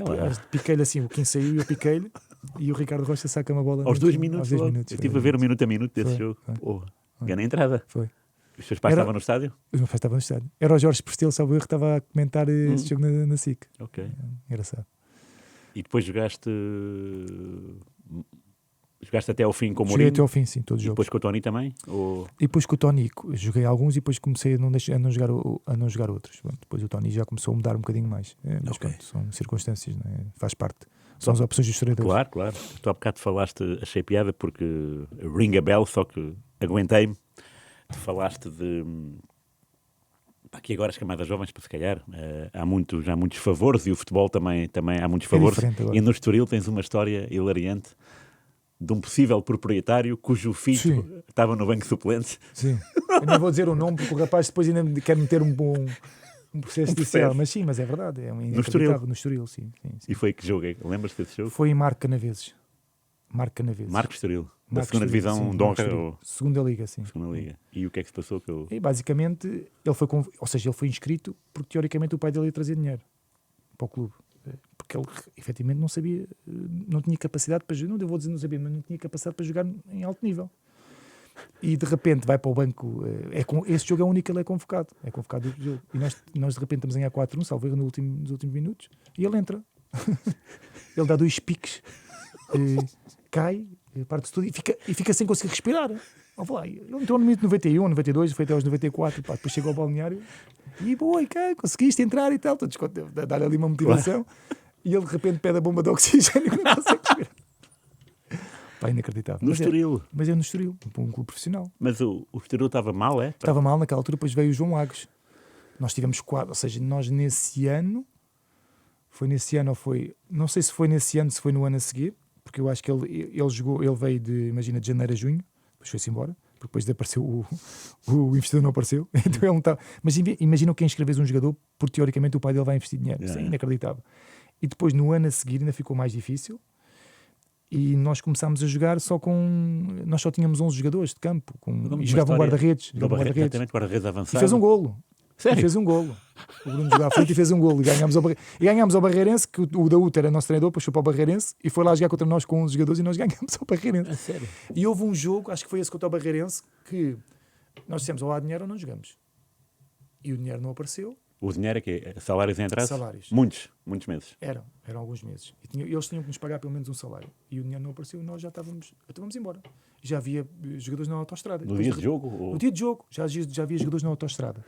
Piquei-lhe assim, o Kim saiu e eu piquei-lhe e o Ricardo Rocha saca-me a bola. Aos 2 minutos? Eu estive a ver o minuto a minuto desse jogo. Ganha a entrada. Foi. Os teus pais estavam no estádio? Os meus pais estavam no estádio. Era o Jorge Prestel, só eu que estava a comentar esse jogo na SIC. Ok. Engraçado. E depois jogaste até ao fim com o Mourinho? Joguei até ao fim, sim, todos os jogos. E depois com o Tony também? E depois com o Tony joguei alguns e depois comecei a não jogar outros. Bom, depois o Tony já começou a mudar um bocadinho mais. Mas pronto, são circunstâncias, não é? Faz parte. São as opções dos treinadores. Claro. Tu há bocado falaste, achei piada porque ring a bell, só que aguentei-me. Tu falaste de... Aqui agora as camadas jovens, para se calhar, há muitos favores e o futebol também há muitos favores. E no Estoril tens uma história hilariante de um possível proprietário cujo filho estava no banco suplente. Sim. Eu não vou dizer o nome porque o rapaz depois ainda quer meter um processo judicial. Mas sim, mas é verdade. É no Estoril, sim. E foi que jogo? Lembras-te desse jogo? Foi em Marco Canaveses. Marco Canaveses. Marco Estoril. Da Marco segunda Estoril, divisão sim, de honra Marco Estoril. ou Segunda Liga, sim. segunda liga. E o que é que se passou? E basicamente, ele foi inscrito porque teoricamente o pai dele ia trazer dinheiro para o clube. Porque ele efetivamente não sabia, não tinha capacidade para jogar, não vou dizer não sabia, mas não tinha capacidade para jogar em alto nível. E de repente vai para o banco, esse jogo é o único que ele é convocado do jogo. E nós de repente estamos em A4-1, salvo erro, nos últimos minutos, e ele entra. Ele dá 2 piques, cai, parte-se tudo e fica sem conseguir respirar. Ele entrou no minuto 91, 92, foi até aos 94, depois chegou ao balneário e boa, cá, conseguiste entrar e tal, todos dar-lhe ali uma motivação. E ele de repente pede a bomba de oxigênio e não consegue respirar. Pá, inacreditável. No Estoril. Mas é no Estoril, um clube profissional. Mas o Estoril estava mal, é? Estava mal naquela altura, depois veio o João Lagos. Nós tivemos 4, ou seja, nós nesse ano, foi nesse ano ou foi, não sei se foi nesse ano, se foi no ano a seguir, porque eu acho que ele jogou, ele veio de janeiro a junho, depois foi-se embora, porque depois apareceu o investidor não apareceu, então ele não estava. Mas imagina quem inscreves um jogador, porque teoricamente o pai dele vai investir dinheiro, isso é inacreditável. E depois no ano a seguir ainda ficou mais difícil. E nós começámos a jogar nós só tínhamos 11 jogadores de campo e jogavam guarda-redes. Exatamente, guarda-redes avançado. E fez um golo. Sério? Fez um golo. O Bruno jogava à frente e fez um golo. E ganhámos ao Barreirense, que o Daúto era nosso treinador, depois foi para o Barreirense e foi lá jogar contra nós com 11 jogadores e nós ganhámos ao Barreirense. É sério? E houve um jogo, acho que foi esse contra o Barreirense, que nós dissemos ou há dinheiro ou não jogamos. E o dinheiro não apareceu. O dinheiro é que salários em atraso? Salários. Muitos meses. Eram alguns meses. Eles tinham que nos pagar pelo menos um salário. E o dinheiro não apareceu e nós já estávamos embora. E já havia jogadores na autoestrada. No dia de jogo? No dia de jogo. Já havia jogadores na autoestrada.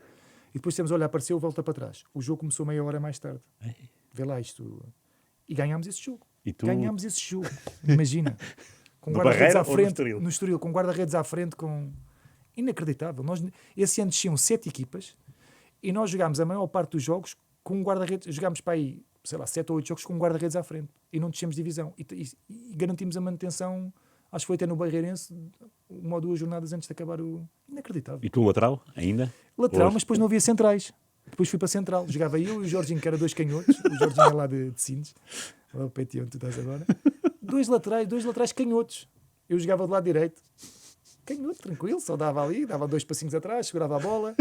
E depois temos, olha, apareceu, volta para trás. O jogo começou meia hora mais tarde. Vê lá isto. E ganhámos esse jogo. Ganhámos esse jogo. Imagina. Com guarda-redes à frente. No Estoril. Com guarda-redes à frente. Inacreditável. Esse ano desciam 7 equipas. E nós jogámos a maior parte dos jogos com um guarda-redes. Jogámos para aí, sei lá, 7 ou 8 jogos com um guarda-redes à frente. E não descemos divisão. E garantimos a manutenção, acho que foi até no Barreirense, 1 ou 2 jornadas antes de acabar o... Inacreditável. E tu lateral, ainda? Lateral, mas depois não havia centrais. Depois fui para central. Jogava eu e o Jorginho, que era 2 canhotos. O Jorginho é lá de Sines. Lá o Petit, onde tu estás agora. 2 laterais canhotos. Eu jogava do lado direito. Canhoto, tranquilo, só dava ali, dava 2 passinhos atrás, segurava a bola.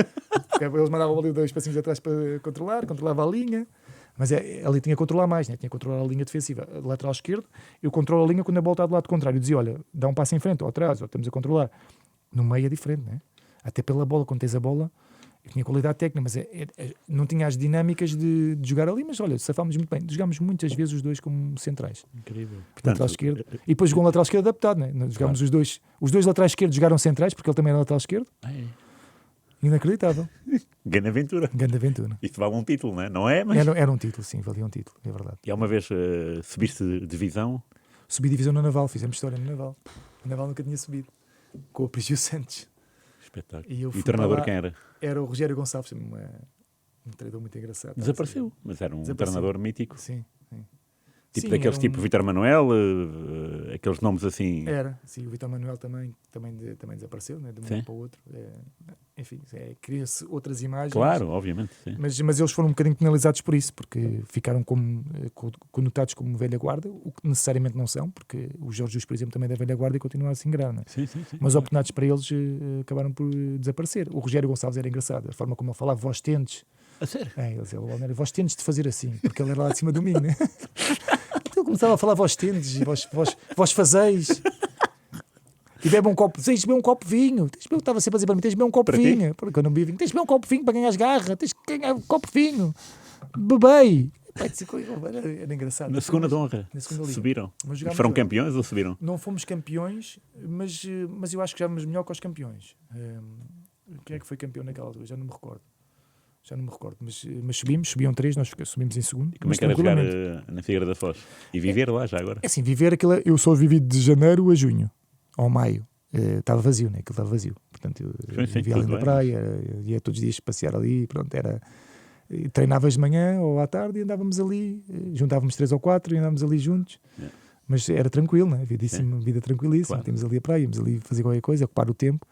Eles mandavam ali 2 passinhos atrás para controlava a linha. Mas ali tinha que controlar mais, né? Tinha que controlar a linha defensiva. Lateral esquerdo, eu controlo a linha quando a bola está do lado contrário. Eu dizia, olha, dá um passo em frente ou atrás, ou estamos a controlar. No meio é diferente, né? Até pela bola, quando tens a bola, eu tinha qualidade técnica, mas não tinha as dinâmicas de jogar ali. Mas olha, safámos muito bem. Jogámos muitas vezes os dois como centrais. Incrível. Lateral esquerdo. E depois jogou um lateral esquerdo adaptado, né? Jogámos os dois laterais esquerdos jogaram centrais, porque ele também era lateral esquerdo. Inacreditável. Grande aventura. Isto vale um título, não é? Não é? Mas... Era um título, sim, valia um título, é verdade. E alguma vez subiste de divisão? Subi divisão no Naval, fizemos história no Naval. O Naval nunca tinha subido. Com o Aprígio Santos. Espetáculo. E o treinador quem era? Era o Rogério Gonçalves, um treinador muito engraçado. Desapareceu, mas era um treinador mítico. Sim. Tipo daqueles tipo Vítor Manuel, aqueles nomes assim. Era, sim, o Vítor Manuel também desapareceu, né, de um ano para o outro. Enfim, cria-se outras imagens. Claro, obviamente. Sim. Mas eles foram um bocadinho penalizados por isso, porque ficaram conotados como velha guarda, o que necessariamente não são, porque o Jorge Jesus, por exemplo, também é da velha guarda e continua a se ingrar, né? Sim. Mas oportunidades para eles acabaram por desaparecer. O Rogério Gonçalves era engraçado, a forma como ele falava, vós tendes. A sério? Ele dizia, vós tendes de fazer assim, porque ele era lá de cima do minho, né? Ele começava a falar vós tendes, vós fazeis. E bebe um copo, tens de beber um copo de vinho. Estava sempre a dizer para mim, tens de beber um copo de vinho. Porque eu não bebi vinho. Tens de beber um copo de vinho para ganhar as garras. Tens de ganhar um copo de vinho. Bebei. Era engraçado. Na segunda de honra. Na segunda liga. Subiram. Foram campeões ou subiram? Não fomos campeões, mas eu acho que jogávamos melhor que os campeões. Quem é que foi campeão naquela altura? Já não me recordo, mas subiam 3, nós subimos em segundo. E como é que era jogar na Figueira da Foz? E viver lá já agora? É assim, viver aquilo, eu só vivi de janeiro a junho, ou maio. Estava vazio, né? Aquilo estava vazio. Portanto, eu vivia ali na praia, ia todos os dias passear ali, pronto, treinavas de manhã ou à tarde e andávamos ali, juntávamos 3 ou 4 e andávamos ali juntos. Mas era tranquilo, né? Vida tranquilíssima. Claro. Tínhamos ali a praia, íamos ali fazer qualquer coisa, ocupar o tempo.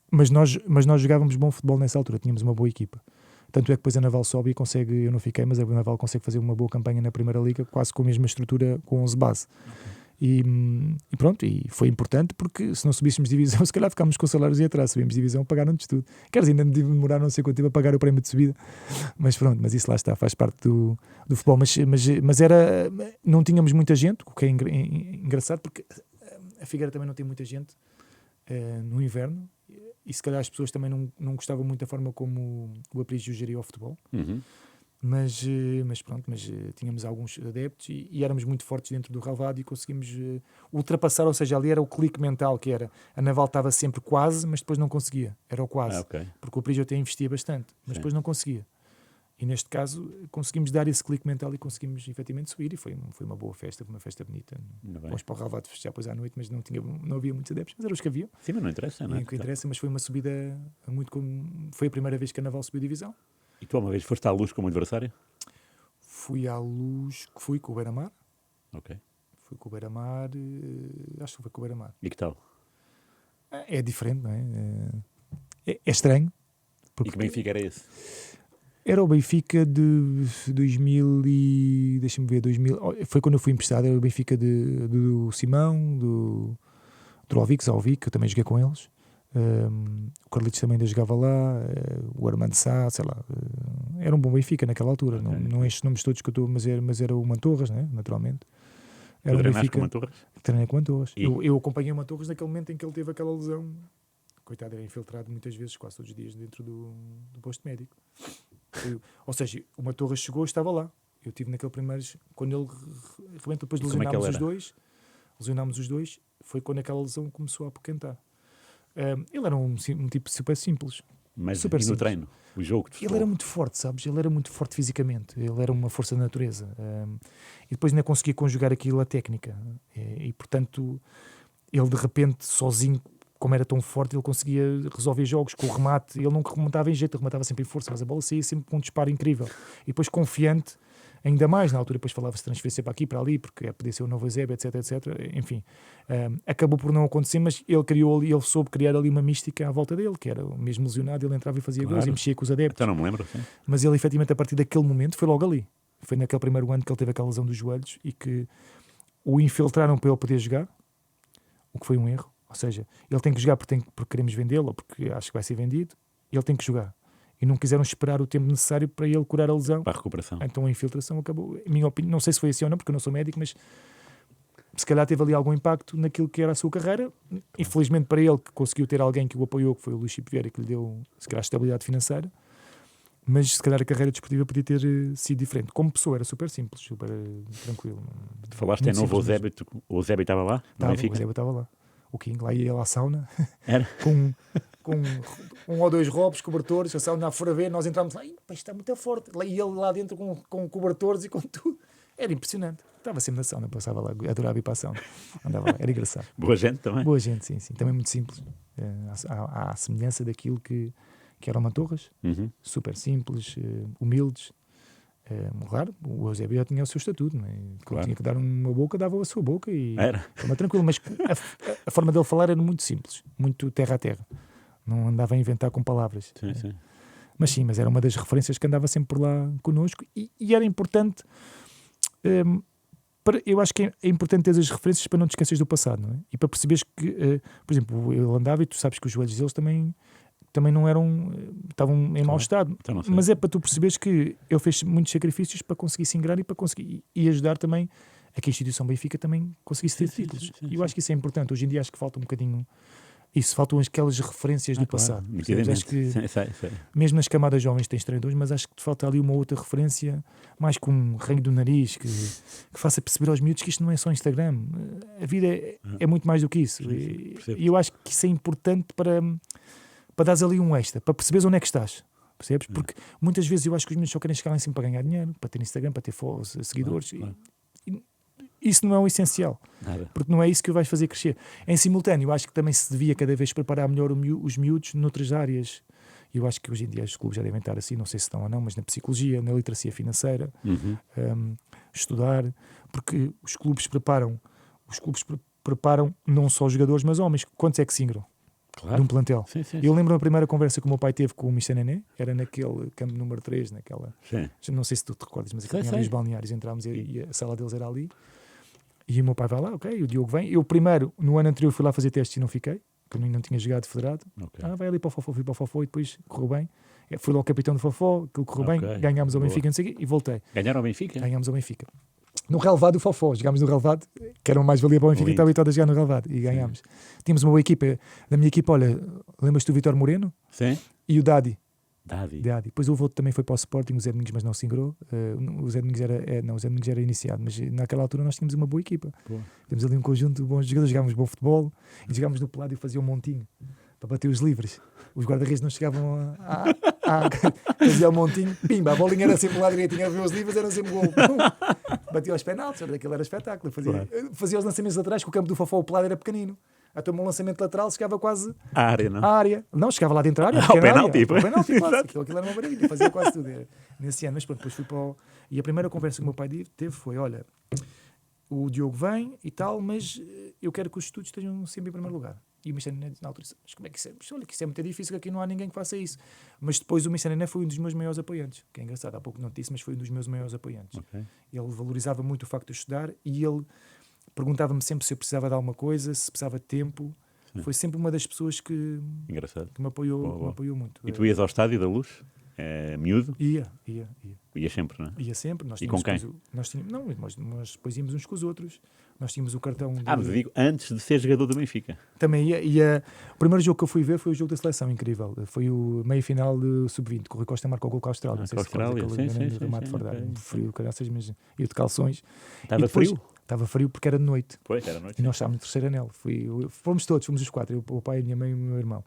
Mas nós jogávamos bom futebol nessa altura, tínhamos uma boa equipa. Tanto é que depois a Naval sobe e consegue, eu não fiquei, mas a Naval consegue fazer uma boa campanha na Primeira Liga, quase com a mesma estrutura, com 11 base. E pronto, e foi importante porque se não subíssemos divisão, se calhar ficámos com salários e atrás. Subimos divisão, pagaram-nos tudo. Quer dizer, ainda demoraram não sei quanto tempo a pagar o prémio de subida, mas pronto, mas isso lá está, faz parte do futebol. Mas era, não tínhamos muita gente, o que é engraçado, porque a Figueira também não tem muita gente no inverno, e se calhar as pessoas também não gostavam muito da forma como o Aprígio geria o futebol. Mas pronto, tínhamos alguns adeptos e éramos muito fortes dentro do relvado e conseguimos ultrapassar, ou seja, ali era o clique mental que era, a Naval estava sempre quase, mas depois não conseguia, era o quase, porque o Aprígio até investia bastante, mas depois não conseguia. E neste caso conseguimos dar esse clique mental e conseguimos efetivamente subir, e foi uma boa festa, foi uma festa bonita. Vamos para o relvado festejar depois à noite, mas não havia muitos adeptos, mas eram os que haviam. Sim, mas não interessa, não é? Não interessa, mas foi uma subida foi a primeira vez que a Naval subiu divisão. E tu uma vez foste à Luz como adversário? Fui à Luz, fui com o Beira-Mar. Ok. Fui com o Beira-Mar, acho que foi com o Beira-Mar. E que tal? É diferente, não é? É estranho. E que Benfica era esse? Era o Benfica de 2000 e... Deixa-me ver, 2000... Foi quando eu fui emprestado, era o Benfica do Simão, do Alvic, que eu também joguei com eles. O Carlitos também ainda jogava lá, o Armando Sá, sei lá, era um bom Benfica naquela altura, não estes nomes todos que eu estou, mas era o Mantorras, né? Naturalmente. Era o Benfica. Com o Mantorras? Treinei com o Mantorras. Eu acompanhei o Mantorras naquele momento em que ele teve aquela lesão. Coitado, era infiltrado muitas vezes, quase todos os dias, dentro do posto médico. Ou seja, o Mantorras chegou e estava lá. Eu estive naquele primeiro, quando ele rebentou, depois lesionámos os dois, foi quando aquela lesão começou a apoquentar. Ele era um tipo super simples. Mas super e no simples. treino? O jogo? Ele era muito forte, sabes? Ele era muito forte fisicamente. Ele era uma força da natureza. E depois ainda conseguia conjugar aquilo à técnica. E portanto, ele de repente, sozinho, como era tão forte, ele conseguia resolver jogos com o remate. Ele nunca rematava em jeito, ele rematava sempre em força, mas a bola saía sempre com um disparo incrível. E depois confiante, ainda mais, na altura depois falava-se de transferência para aqui, para ali, porque podia ser o novo Eusébio, etc, etc. Enfim, acabou por não acontecer, mas ele soube criar ali uma mística à volta dele, que era o mesmo lesionado, ele entrava e fazia gols e mexia com os adeptos. Então não me lembro, sim. Mas ele efetivamente a partir daquele momento foi logo ali. Foi naquele primeiro ano que ele teve aquela lesão dos joelhos e que o infiltraram para ele poder jogar, o que foi um erro. Ou seja, ele tem que jogar porque queremos vendê-lo ou porque acho que vai ser vendido, ele tem que jogar. E não quiseram esperar o tempo necessário para ele curar a lesão. Para a recuperação. Então a infiltração acabou, em minha opinião, não sei se foi assim ou não, porque eu não sou médico, mas se calhar teve ali algum impacto naquilo que era a sua carreira. Infelizmente para ele, que conseguiu ter alguém que o apoiou, que foi o Luís Chico Vieira, que lhe deu, se calhar, estabilidade financeira. Mas se calhar a carreira desportiva podia ter sido diferente. Como pessoa era super simples, super tranquilo. Tu falaste em novo Eusébio, o Eusébio estava lá? O Eusébio estava lá. O King lá ia à sauna Era? com um ou dois robos, cobertores, a sauna a fora a ver, nós entramos lá, isto está muito forte. E ele lá dentro com cobertores e com tudo. Era impressionante. Estava sempre na sauna, passava lá, adorava ir para a sauna. Andava lá, era engraçado. Boa gente também? Boa gente, sim. Também muito simples. À semelhança daquilo que eram Mantorras. Super simples, humildes. Claro, o Eusébio já tinha o seu estatuto, não é? Quando tinha que dar uma boca, dava a sua boca e estava tranquilo, mas a forma dele falar era muito simples, muito terra a terra, não andava a inventar com palavras. Sim. Mas era uma das referências que andava sempre por lá connosco e era importante. Eu acho que é importante ter as referências para não te esqueces do passado, não é? E para perceberes que, por exemplo, ele andava e tu sabes que os joelhos deles também não eram, estavam em mau estado, então mas é para tu perceberes que ele fez muitos sacrifícios para conseguir se ingrar e para conseguir e ajudar também a que a instituição Benfica também conseguisse ter títulos. E eu acho que isso é importante. Hoje em dia acho que falta um bocadinho isso, faltam aquelas referências do passado. Acho que mesmo nas camadas jovens tens treinadores, mas acho que te falta ali uma outra referência, mais com um reino do nariz, que faça perceber aos miúdos que isto não é só Instagram. A vida é muito mais do que isso. E eu acho que isso é importante para dares ali um extra, para perceberes onde é que estás. Percebes? Porque muitas vezes eu acho que os meninos só querem chegar lá em cima para ganhar dinheiro, para ter Instagram, para ter seguidores. E isso não é o essencial. Nada. Porque não é isso que o vais fazer crescer. Em simultâneo, eu acho que também se devia cada vez preparar melhor os miúdos noutras áreas. E eu acho que hoje em dia os clubes já devem estar assim, não sei se estão ou não, mas na psicologia, na literacia financeira, estudar, porque os clubes preparam não só os jogadores, mas homens. Quantos é que se ingram? Claro. De um plantel. Sim. Eu lembro a primeira conversa que o meu pai teve com o Mr. Nené, era naquele campo número 3, naquela. Não sei se tu te recordas, mas tinha ali os balneários, entrámos e a sala deles era ali. E o meu pai vai lá, ok, o Diogo vem. Eu primeiro, no ano anterior, fui lá fazer testes e não fiquei, porque eu não tinha jogado federado. Ok. Vai ali para o Fofó, fui para o Fofó e depois correu bem. Fui lá o capitão do Fofó, aquilo correu Ok, bem, ganhámos ao boa. Benfica, não sei o quê, e voltei. Ganharam o Benfica? Ganhámos ao Benfica. No relevado do Fofó, jogámos no relevado, que era uma mais-valia para o Benfica, Lindo. e estava habituado a jogar no relevado, e ganhámos. Tínhamos uma boa equipa, da minha equipa, olha, lembras-te do Vitor Moreno Sim. e o Dadi. Dadi. Depois o outro também foi para o Sporting, o Zé Domingos, mas não se ingrou. O Zé Domingos era iniciado, mas naquela altura nós tínhamos uma boa equipa. Boa. Tínhamos ali um conjunto de bons jogadores, jogávamos bom futebol e jogávamos no pelado e fazia um montinho para bater os livres. Os guarda-redes não chegavam fazia um montinho, pimba, a bolinha era sempre lá direitinho, a ver os livres, era sempre gol. Batia aos penaltis, daquilo era espetáculo. Fazia os lançamentos laterais, que o campo do Fofó, o pelado era pequenino. Até um lançamento lateral chegava quase A área, não? à área. Não, chegava lá dentro da área. Ao pequena penalti, área. pô. Ao penalti, quase. Aquilo era uma maravilha. Fazia quase tudo nesse ano. Mas pronto, depois fui para o... E a primeira conversa que o meu pai teve foi, olha, o Diogo vem e tal, mas eu quero que os estudos estejam sempre em primeiro lugar. E o Mister Nené na altura disse, mas como é que isso é? Mas olha, que isso é muito difícil, que aqui não há ninguém que faça isso. Mas depois o Mister Nené foi um dos meus maiores apoiantes. Que é engraçado, há pouco não te disse, mas foi um dos meus maiores apoiantes. Ok. Ele valorizava muito o facto de eu estudar e ele perguntava-me sempre se eu precisava de alguma coisa, se precisava de tempo. Sim. Foi sempre uma das pessoas que Engraçado. me apoiou, Boa, boa. me apoiou muito. E tu ias ao Estádio da Luz? Miúdo? Ia Ias sempre, não é? sempre. Nós E com tínhamos quem? depois nós tínhamos, não, nós depois íamos uns com os outros. Nós tínhamos o cartão de... Mas eu digo antes de ser jogador do Benfica. Também ia. O primeiro jogo que eu fui ver foi o jogo da seleção, incrível. Foi o meio-final do Sub-20, que o Rui Costa marcou o gol com a Austrália. Não sei com a se recordas, Austrália, aquele sim, grande remate sim, fora da área. ok. Um frio, caraças, mas eu de calções. Estava E depois- frio? Estava frio porque era de noite. Pois, era noite. E nós estávamos no terceiro anel. Fomos todos, fomos os quatro. O pai, a minha mãe e o meu irmão.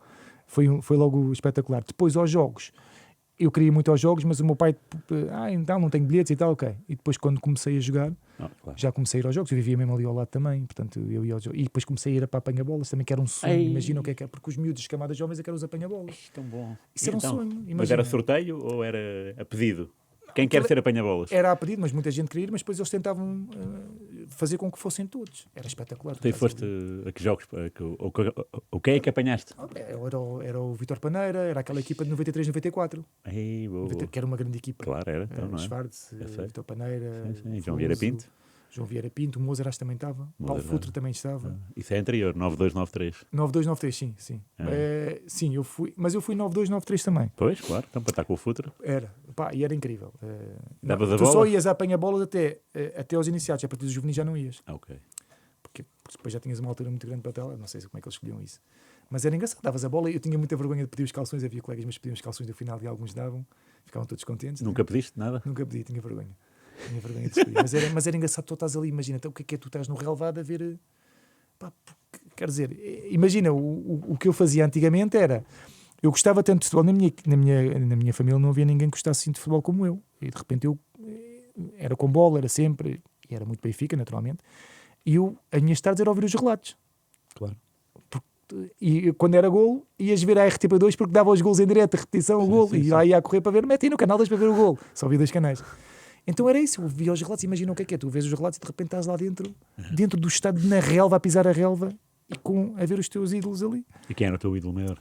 Foi logo espetacular. Depois aos jogos. Eu queria muito aos jogos, mas o meu pai... então não tenho bilhetes e tal, ok. E depois quando comecei a jogar, Claro. já comecei a ir aos jogos. Eu vivia mesmo ali ao lado também. Portanto, eu ia aos jogos. E depois comecei a ir para apanha-bolas também, que era um sonho. Ei. Imagina o que é. Porque os miúdos, as camadas jovens, é que eram os apanha-bolas. Tão bom. Isso era um Então, sonho. Imagina. Mas era sorteio ou era a pedido? Quem quer ser apanha-bolas? Era a pedido, mas muita gente queria ir, mas depois eles tentavam fazer com que fossem todos. Era espetacular. Tu foste a que jogos? O que é que apanhaste? Era o Vítor Paneira, era aquela equipa de 93, 94, Ei, boa, boa. que era uma grande equipa. Claro, era. Então, não é? Schwartz, Eu sei. Vítor Paneira, Sim, sim. João Veloso, Vieira Pinto. João Vieira Pinto, o Mozart também estava, Paulo Mozart, Futre também estava. Isso é anterior, 9293. 92, 93, sim. Sim, eu fui 92, 93 também. Pois, claro. Então, para estar com o futuro. E era incrível. Davas a Tu bola? só ias a apanha-bolas até aos iniciados, a partir dos juvenis já não ias. Ok. Porque depois já tinhas uma altura muito grande para tela, não sei como é que eles escolhiam isso. Mas era engraçado, davas a bola e eu tinha muita vergonha de pedir os calções, havia colegas meus que pediam os calções do final e alguns davam, ficavam todos contentes. Nunca pediste nada? Nunca pedi, tinha vergonha. Tinha vergonha de escolher. Mas era engraçado, tu estás ali, imagina, então, o que é tu estás no relevado a ver... quer dizer, imagina, o que eu fazia antigamente era... Eu gostava tanto de futebol, na minha família não havia ninguém que gostasse assim de futebol como eu. E de repente eu era com bola, era sempre, e era muito Benfica, naturalmente. E as minhas tardes era ouvir os relatos. Claro. E quando era golo, ias ver a RTP2 porque dava os golos em direto, a repetição, o golo. E lá ia a correr para ver, mete aí no canal 2 para ver o golo. Só vi 2 canais. Então era isso, eu via os relatos, imagina o que é. Tu vês os relatos e de repente estás lá dentro do estádio, na relva, a pisar a relva e a ver os teus ídolos ali. E quem era o teu ídolo maior?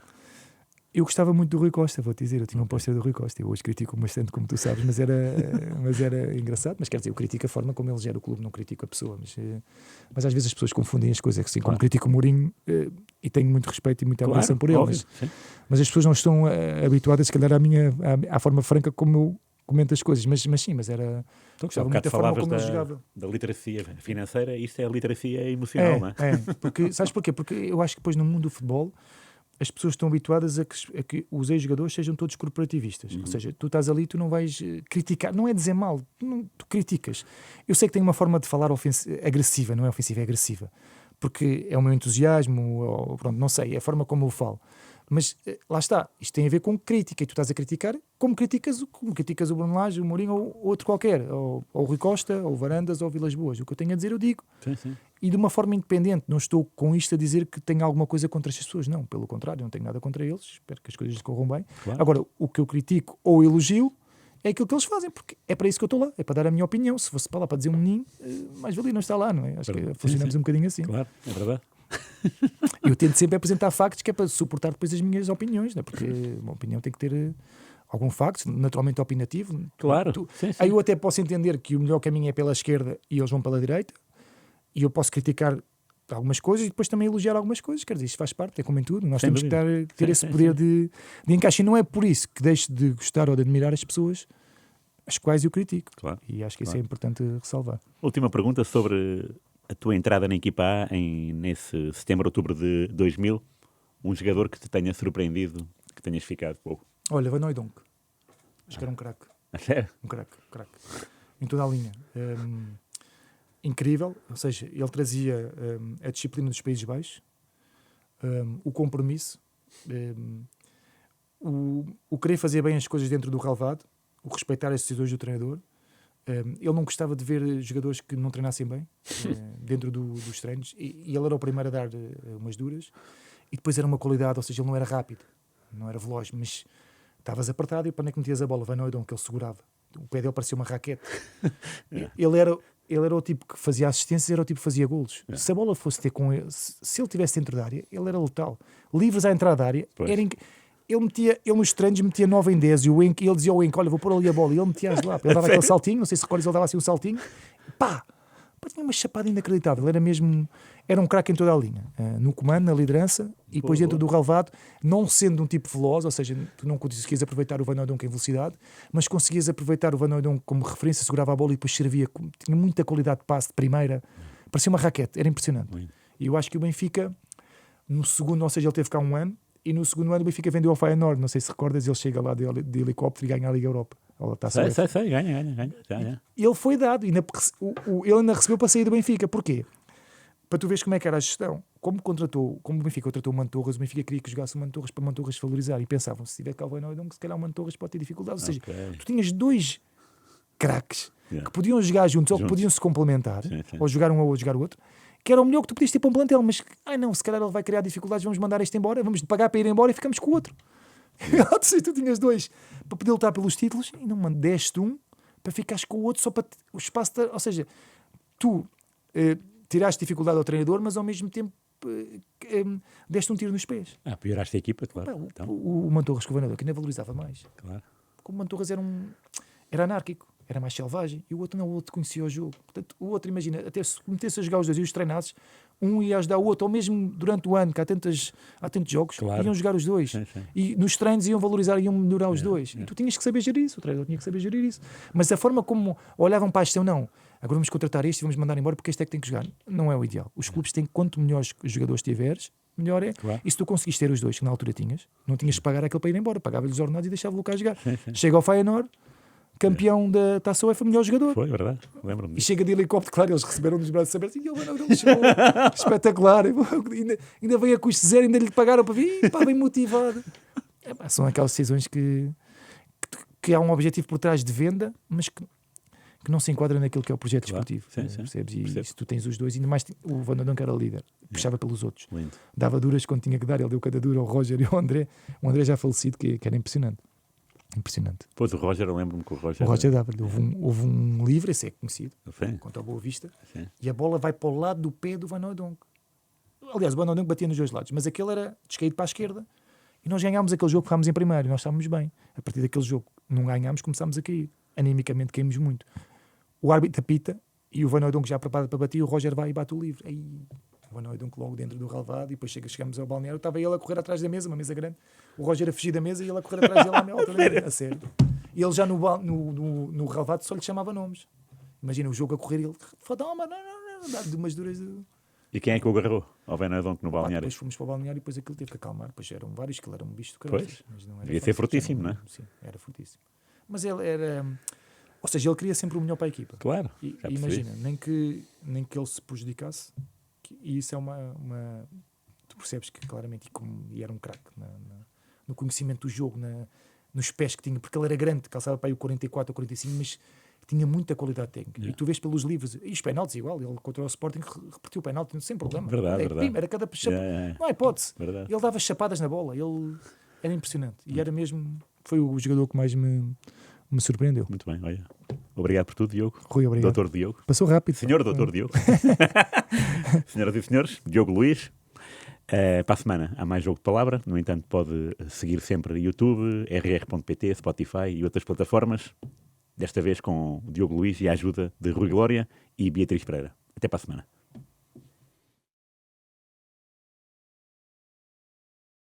Eu gostava muito do Rui Costa, vou-te dizer, eu tinha um póster do Rui Costa, eu hoje critico bastante, como tu sabes, mas era engraçado, mas quer dizer, eu critico a forma como ele gera o clube, não critico a pessoa, mas às vezes as pessoas confundem as coisas, assim, como critico o Mourinho, e tenho muito respeito e muita admiração por ele, óbvio, mas as pessoas não estão habituadas, se calhar, à forma franca como eu comento as coisas, mas era... Então, gostava muito da forma como ele jogava. Da literacia financeira, isso é a literacia emocional, não é? Porque, sabes porquê? Porque eu acho que depois no mundo do futebol as pessoas estão habituadas a que os ex-jogadores sejam todos corporativistas. Ou seja, tu estás ali, tu não vais criticar, não é dizer mal, tu criticas. Eu sei que tem uma forma de falar agressiva, não é ofensiva, é agressiva. Porque é o meu entusiasmo, ou, pronto, não sei, é a forma como eu falo. Mas lá está, isto tem a ver com crítica, e tu estás a criticar como criticas o Bruno Lage, o Mourinho ou outro qualquer, ou o Rui Costa, ou o Varandas, ou o Vilas Boas. O que eu tenho a dizer eu digo. Sim. E de uma forma independente, não estou com isto a dizer que tenho alguma coisa contra estas pessoas, não, pelo contrário, não tenho nada contra eles, espero que as coisas corram bem. Claro. Agora, o que eu critico ou elogio é aquilo que eles fazem, porque é para isso que eu estou lá, é para dar a minha opinião. Se fosse para lá para dizer um menino, mais valia não estar lá, não é? Acho que funcionamos um bocadinho assim. Claro, é verdade. Eu tento sempre apresentar factos que é para suportar depois as minhas opiniões, não é? Porque uma opinião tem que ter algum facto, naturalmente opinativo. Claro. Aí eu até posso entender que o melhor caminho é pela esquerda e eles vão pela direita. E eu posso criticar algumas coisas e depois também elogiar algumas coisas. Quer dizer, isto faz parte, é como em tudo. Nós Sem temos dúvida. que ter esse poder de encaixe. E não é por isso que deixo de gostar ou de admirar as pessoas as quais eu critico. Claro. E acho que isso Claro. é importante ressalvar. Última pergunta sobre a tua entrada na equipa A nesse setembro, outubro de 2000. Um jogador que te tenha surpreendido, que tenhas ficado pouco. Olha, Van Hooijdonk. Acho que era um craque. A sério? Um craque. Em toda a linha. Incrível. Ou seja, ele trazia a disciplina dos Países Baixos, o compromisso, o querer fazer bem as coisas dentro do relvado, o respeitar as decisões do treinador. Ele não gostava de ver jogadores que não treinassem bem dentro dos treinos. E ele era o primeiro a dar umas duras. E depois era uma qualidade, ou seja, ele não era rápido, não era veloz, mas estavas apertado e para onde é que metias a bola? Van Hooijdonk, que ele segurava. O pé dele parecia uma raquete. Ele era o tipo que fazia assistências, era o tipo que fazia golos. Se a bola fosse ter com ele, se ele estivesse dentro da área, ele era letal. Livres à entrada da área, ele nos treinos metia 9 em 10 e ele dizia ao Enk, olha, vou pôr ali a bola, e ele metia-as lá. Ele dava aquele saltinho, não sei se recordas, ele dava assim um saltinho, pá! Tinha uma chapada inacreditável, era um craque em toda a linha, no comando, na liderança e depois dentro do relvado, não sendo um tipo veloz, ou seja, tu não conseguias aproveitar o Van Hooijdonk em velocidade, mas conseguias aproveitar o Van Hooijdonk como referência, segurava a bola e depois servia, tinha muita qualidade de passe de primeira, parecia uma raquete, era impressionante. E eu acho que o Benfica, no segundo, ou seja, ele teve cá um ano, e no segundo ano o Benfica vendeu ao Feyenoord, não sei se recordas, ele chega lá de helicóptero e ganha a Liga Europa. Sei, ganha. E ele foi dado, ele ainda recebeu para sair do Benfica. Porquê? Para tu veres como é que era a gestão. Como o Benfica contratou o Mantorras, o Benfica queria que jogasse o Mantorras para o Mantorras se valorizar. E pensavam, se tiver cá o Van Hooijdonk, se calhar o Mantorras pode ter dificuldades. Ou seja, tu tinhas dois craques que podiam jogar juntos. Ou que podiam se complementar, ou jogar um ou jogar o outro, que era o melhor que tu podias ter para um plantel. Mas, não, se calhar ele vai criar dificuldades, vamos mandar este embora, vamos pagar para ir embora e ficamos com o outro. Tu tinhas dois para poder lutar pelos títulos e não deste um para ficares com o outro só para o espaço ou seja, tu tiraste dificuldade ao treinador, mas ao mesmo tempo deste um tiro nos pés. Pioraste a equipa, claro. O Mantorras com o Van Hooijdonk ainda valorizava mais. Claro. Como o Mantorras era anárquico, era mais selvagem, e o outro não, o outro conhecia o jogo. Portanto, o outro, imagina, até se metesse a jogar os dois e os treinasses, um ia ajudar o outro, ou mesmo durante o ano, que há tantos jogos, iam jogar os dois. Sim. E nos treinos iam valorizar, iam melhorar os dois. E tu tinhas que saber gerir isso, o treinador tinha que saber gerir isso. Mas a forma como olhavam para a gestão, não, agora vamos contratar este e vamos mandar embora porque este é que tem que jogar. Não é o ideal. Os clubes têm, quanto melhores jogadores tiveres, melhor é. Claro. E se tu conseguiste ter os dois, que na altura tinhas, não tinhas de pagar aquele para ir embora, pagava-lhes os ordenados e deixava-o cá jogar. Sim. Chega ao Feyenoord, campeão da Taça UEFA, melhor jogador. Foi, verdade. Lembro-me E disso. chega de helicóptero, claro, eles receberam nos braços abertos e ele chegou espetacular. Ainda veio a custo zero, ainda lhe pagaram para vir, bem motivado. São aquelas decisões que há um objetivo por trás de venda, mas que não se enquadra naquilo que é o projeto desportivo. Sim. Percebes? E Percebo. se tu tens os dois, ainda mais o Van Hooijdonk era líder, puxava pelos outros. Lindo. Dava duras quando tinha que dar, ele deu cada dura ao Roger e ao André. O André já falecido, que era impressionante. Depois o Roger, eu lembro-me que o Roger... O Roger dava-lhe. Houve um livre, esse é conhecido, Sim. contra o Boa Vista, Sim. e a bola vai para o lado do pé do Van Hooijdonk. Aliás, o Van Hooijdonk batia nos dois lados, mas aquele era descaído para a esquerda. E nós ganhámos aquele jogo, ficámos em primeiro, e nós estávamos bem. A partir daquele jogo, não ganhámos, começámos a cair. Animicamente caímos muito. O árbitro apita, e o Van Hooijdonk já preparado para bater, e o Roger vai e bate o livre. Aí, o Van Hooijdonk logo dentro do relvado, e depois chegamos ao balneário, estava ele a correr atrás da mesa, uma mesa grande, o Roger a fugir da mesa e ele a correr atrás dele à alta, a sério. E ele já no relvado só lhe chamava nomes. Imagina o jogo a correr e ele, fodoma, não, dá-lhe umas duras. E quem é que o agarrou ao Van Hooijdonk no balneário? Depois fomos para o balneário e depois aquilo teve que acalmar. Depois eram vários, que ele era um bicho do Pois. caralho. Mas não era Devia ser fácil, fortíssimo, não é? Sim, era fortíssimo. Mas ele era... Ou seja, ele queria sempre o melhor para a equipa. Claro. E já percebi. imagina, nem que ele se prejudicasse, e isso é uma... Tu percebes que claramente, e era um craque no conhecimento do jogo, nos pés que tinha, porque ele era grande, calçava para aí o 44 ou 45, mas tinha muita qualidade técnica. E tu vês pelos livros, e os penaltis igual, ele contra o Sporting repetiu o penalti sem problema. Verdade. Era cada chapa... Não há hipótese. Verdade. Ele dava chapadas na bola, ele era impressionante. E era mesmo, foi o jogador que mais me surpreendeu. Muito bem, olha. Obrigado por tudo, Diogo. Rui, obrigado. Doutor Diogo. Passou rápido. Senhor Doutor Diogo. Senhoras e senhores, Diogo Luís. Para a semana há mais Jogo de Palavra. No entanto, pode seguir sempre YouTube, rr.pt, Spotify e outras plataformas. Desta vez com o Diogo Luís e a ajuda de Rui Glória e Beatriz Pereira. Até para a semana.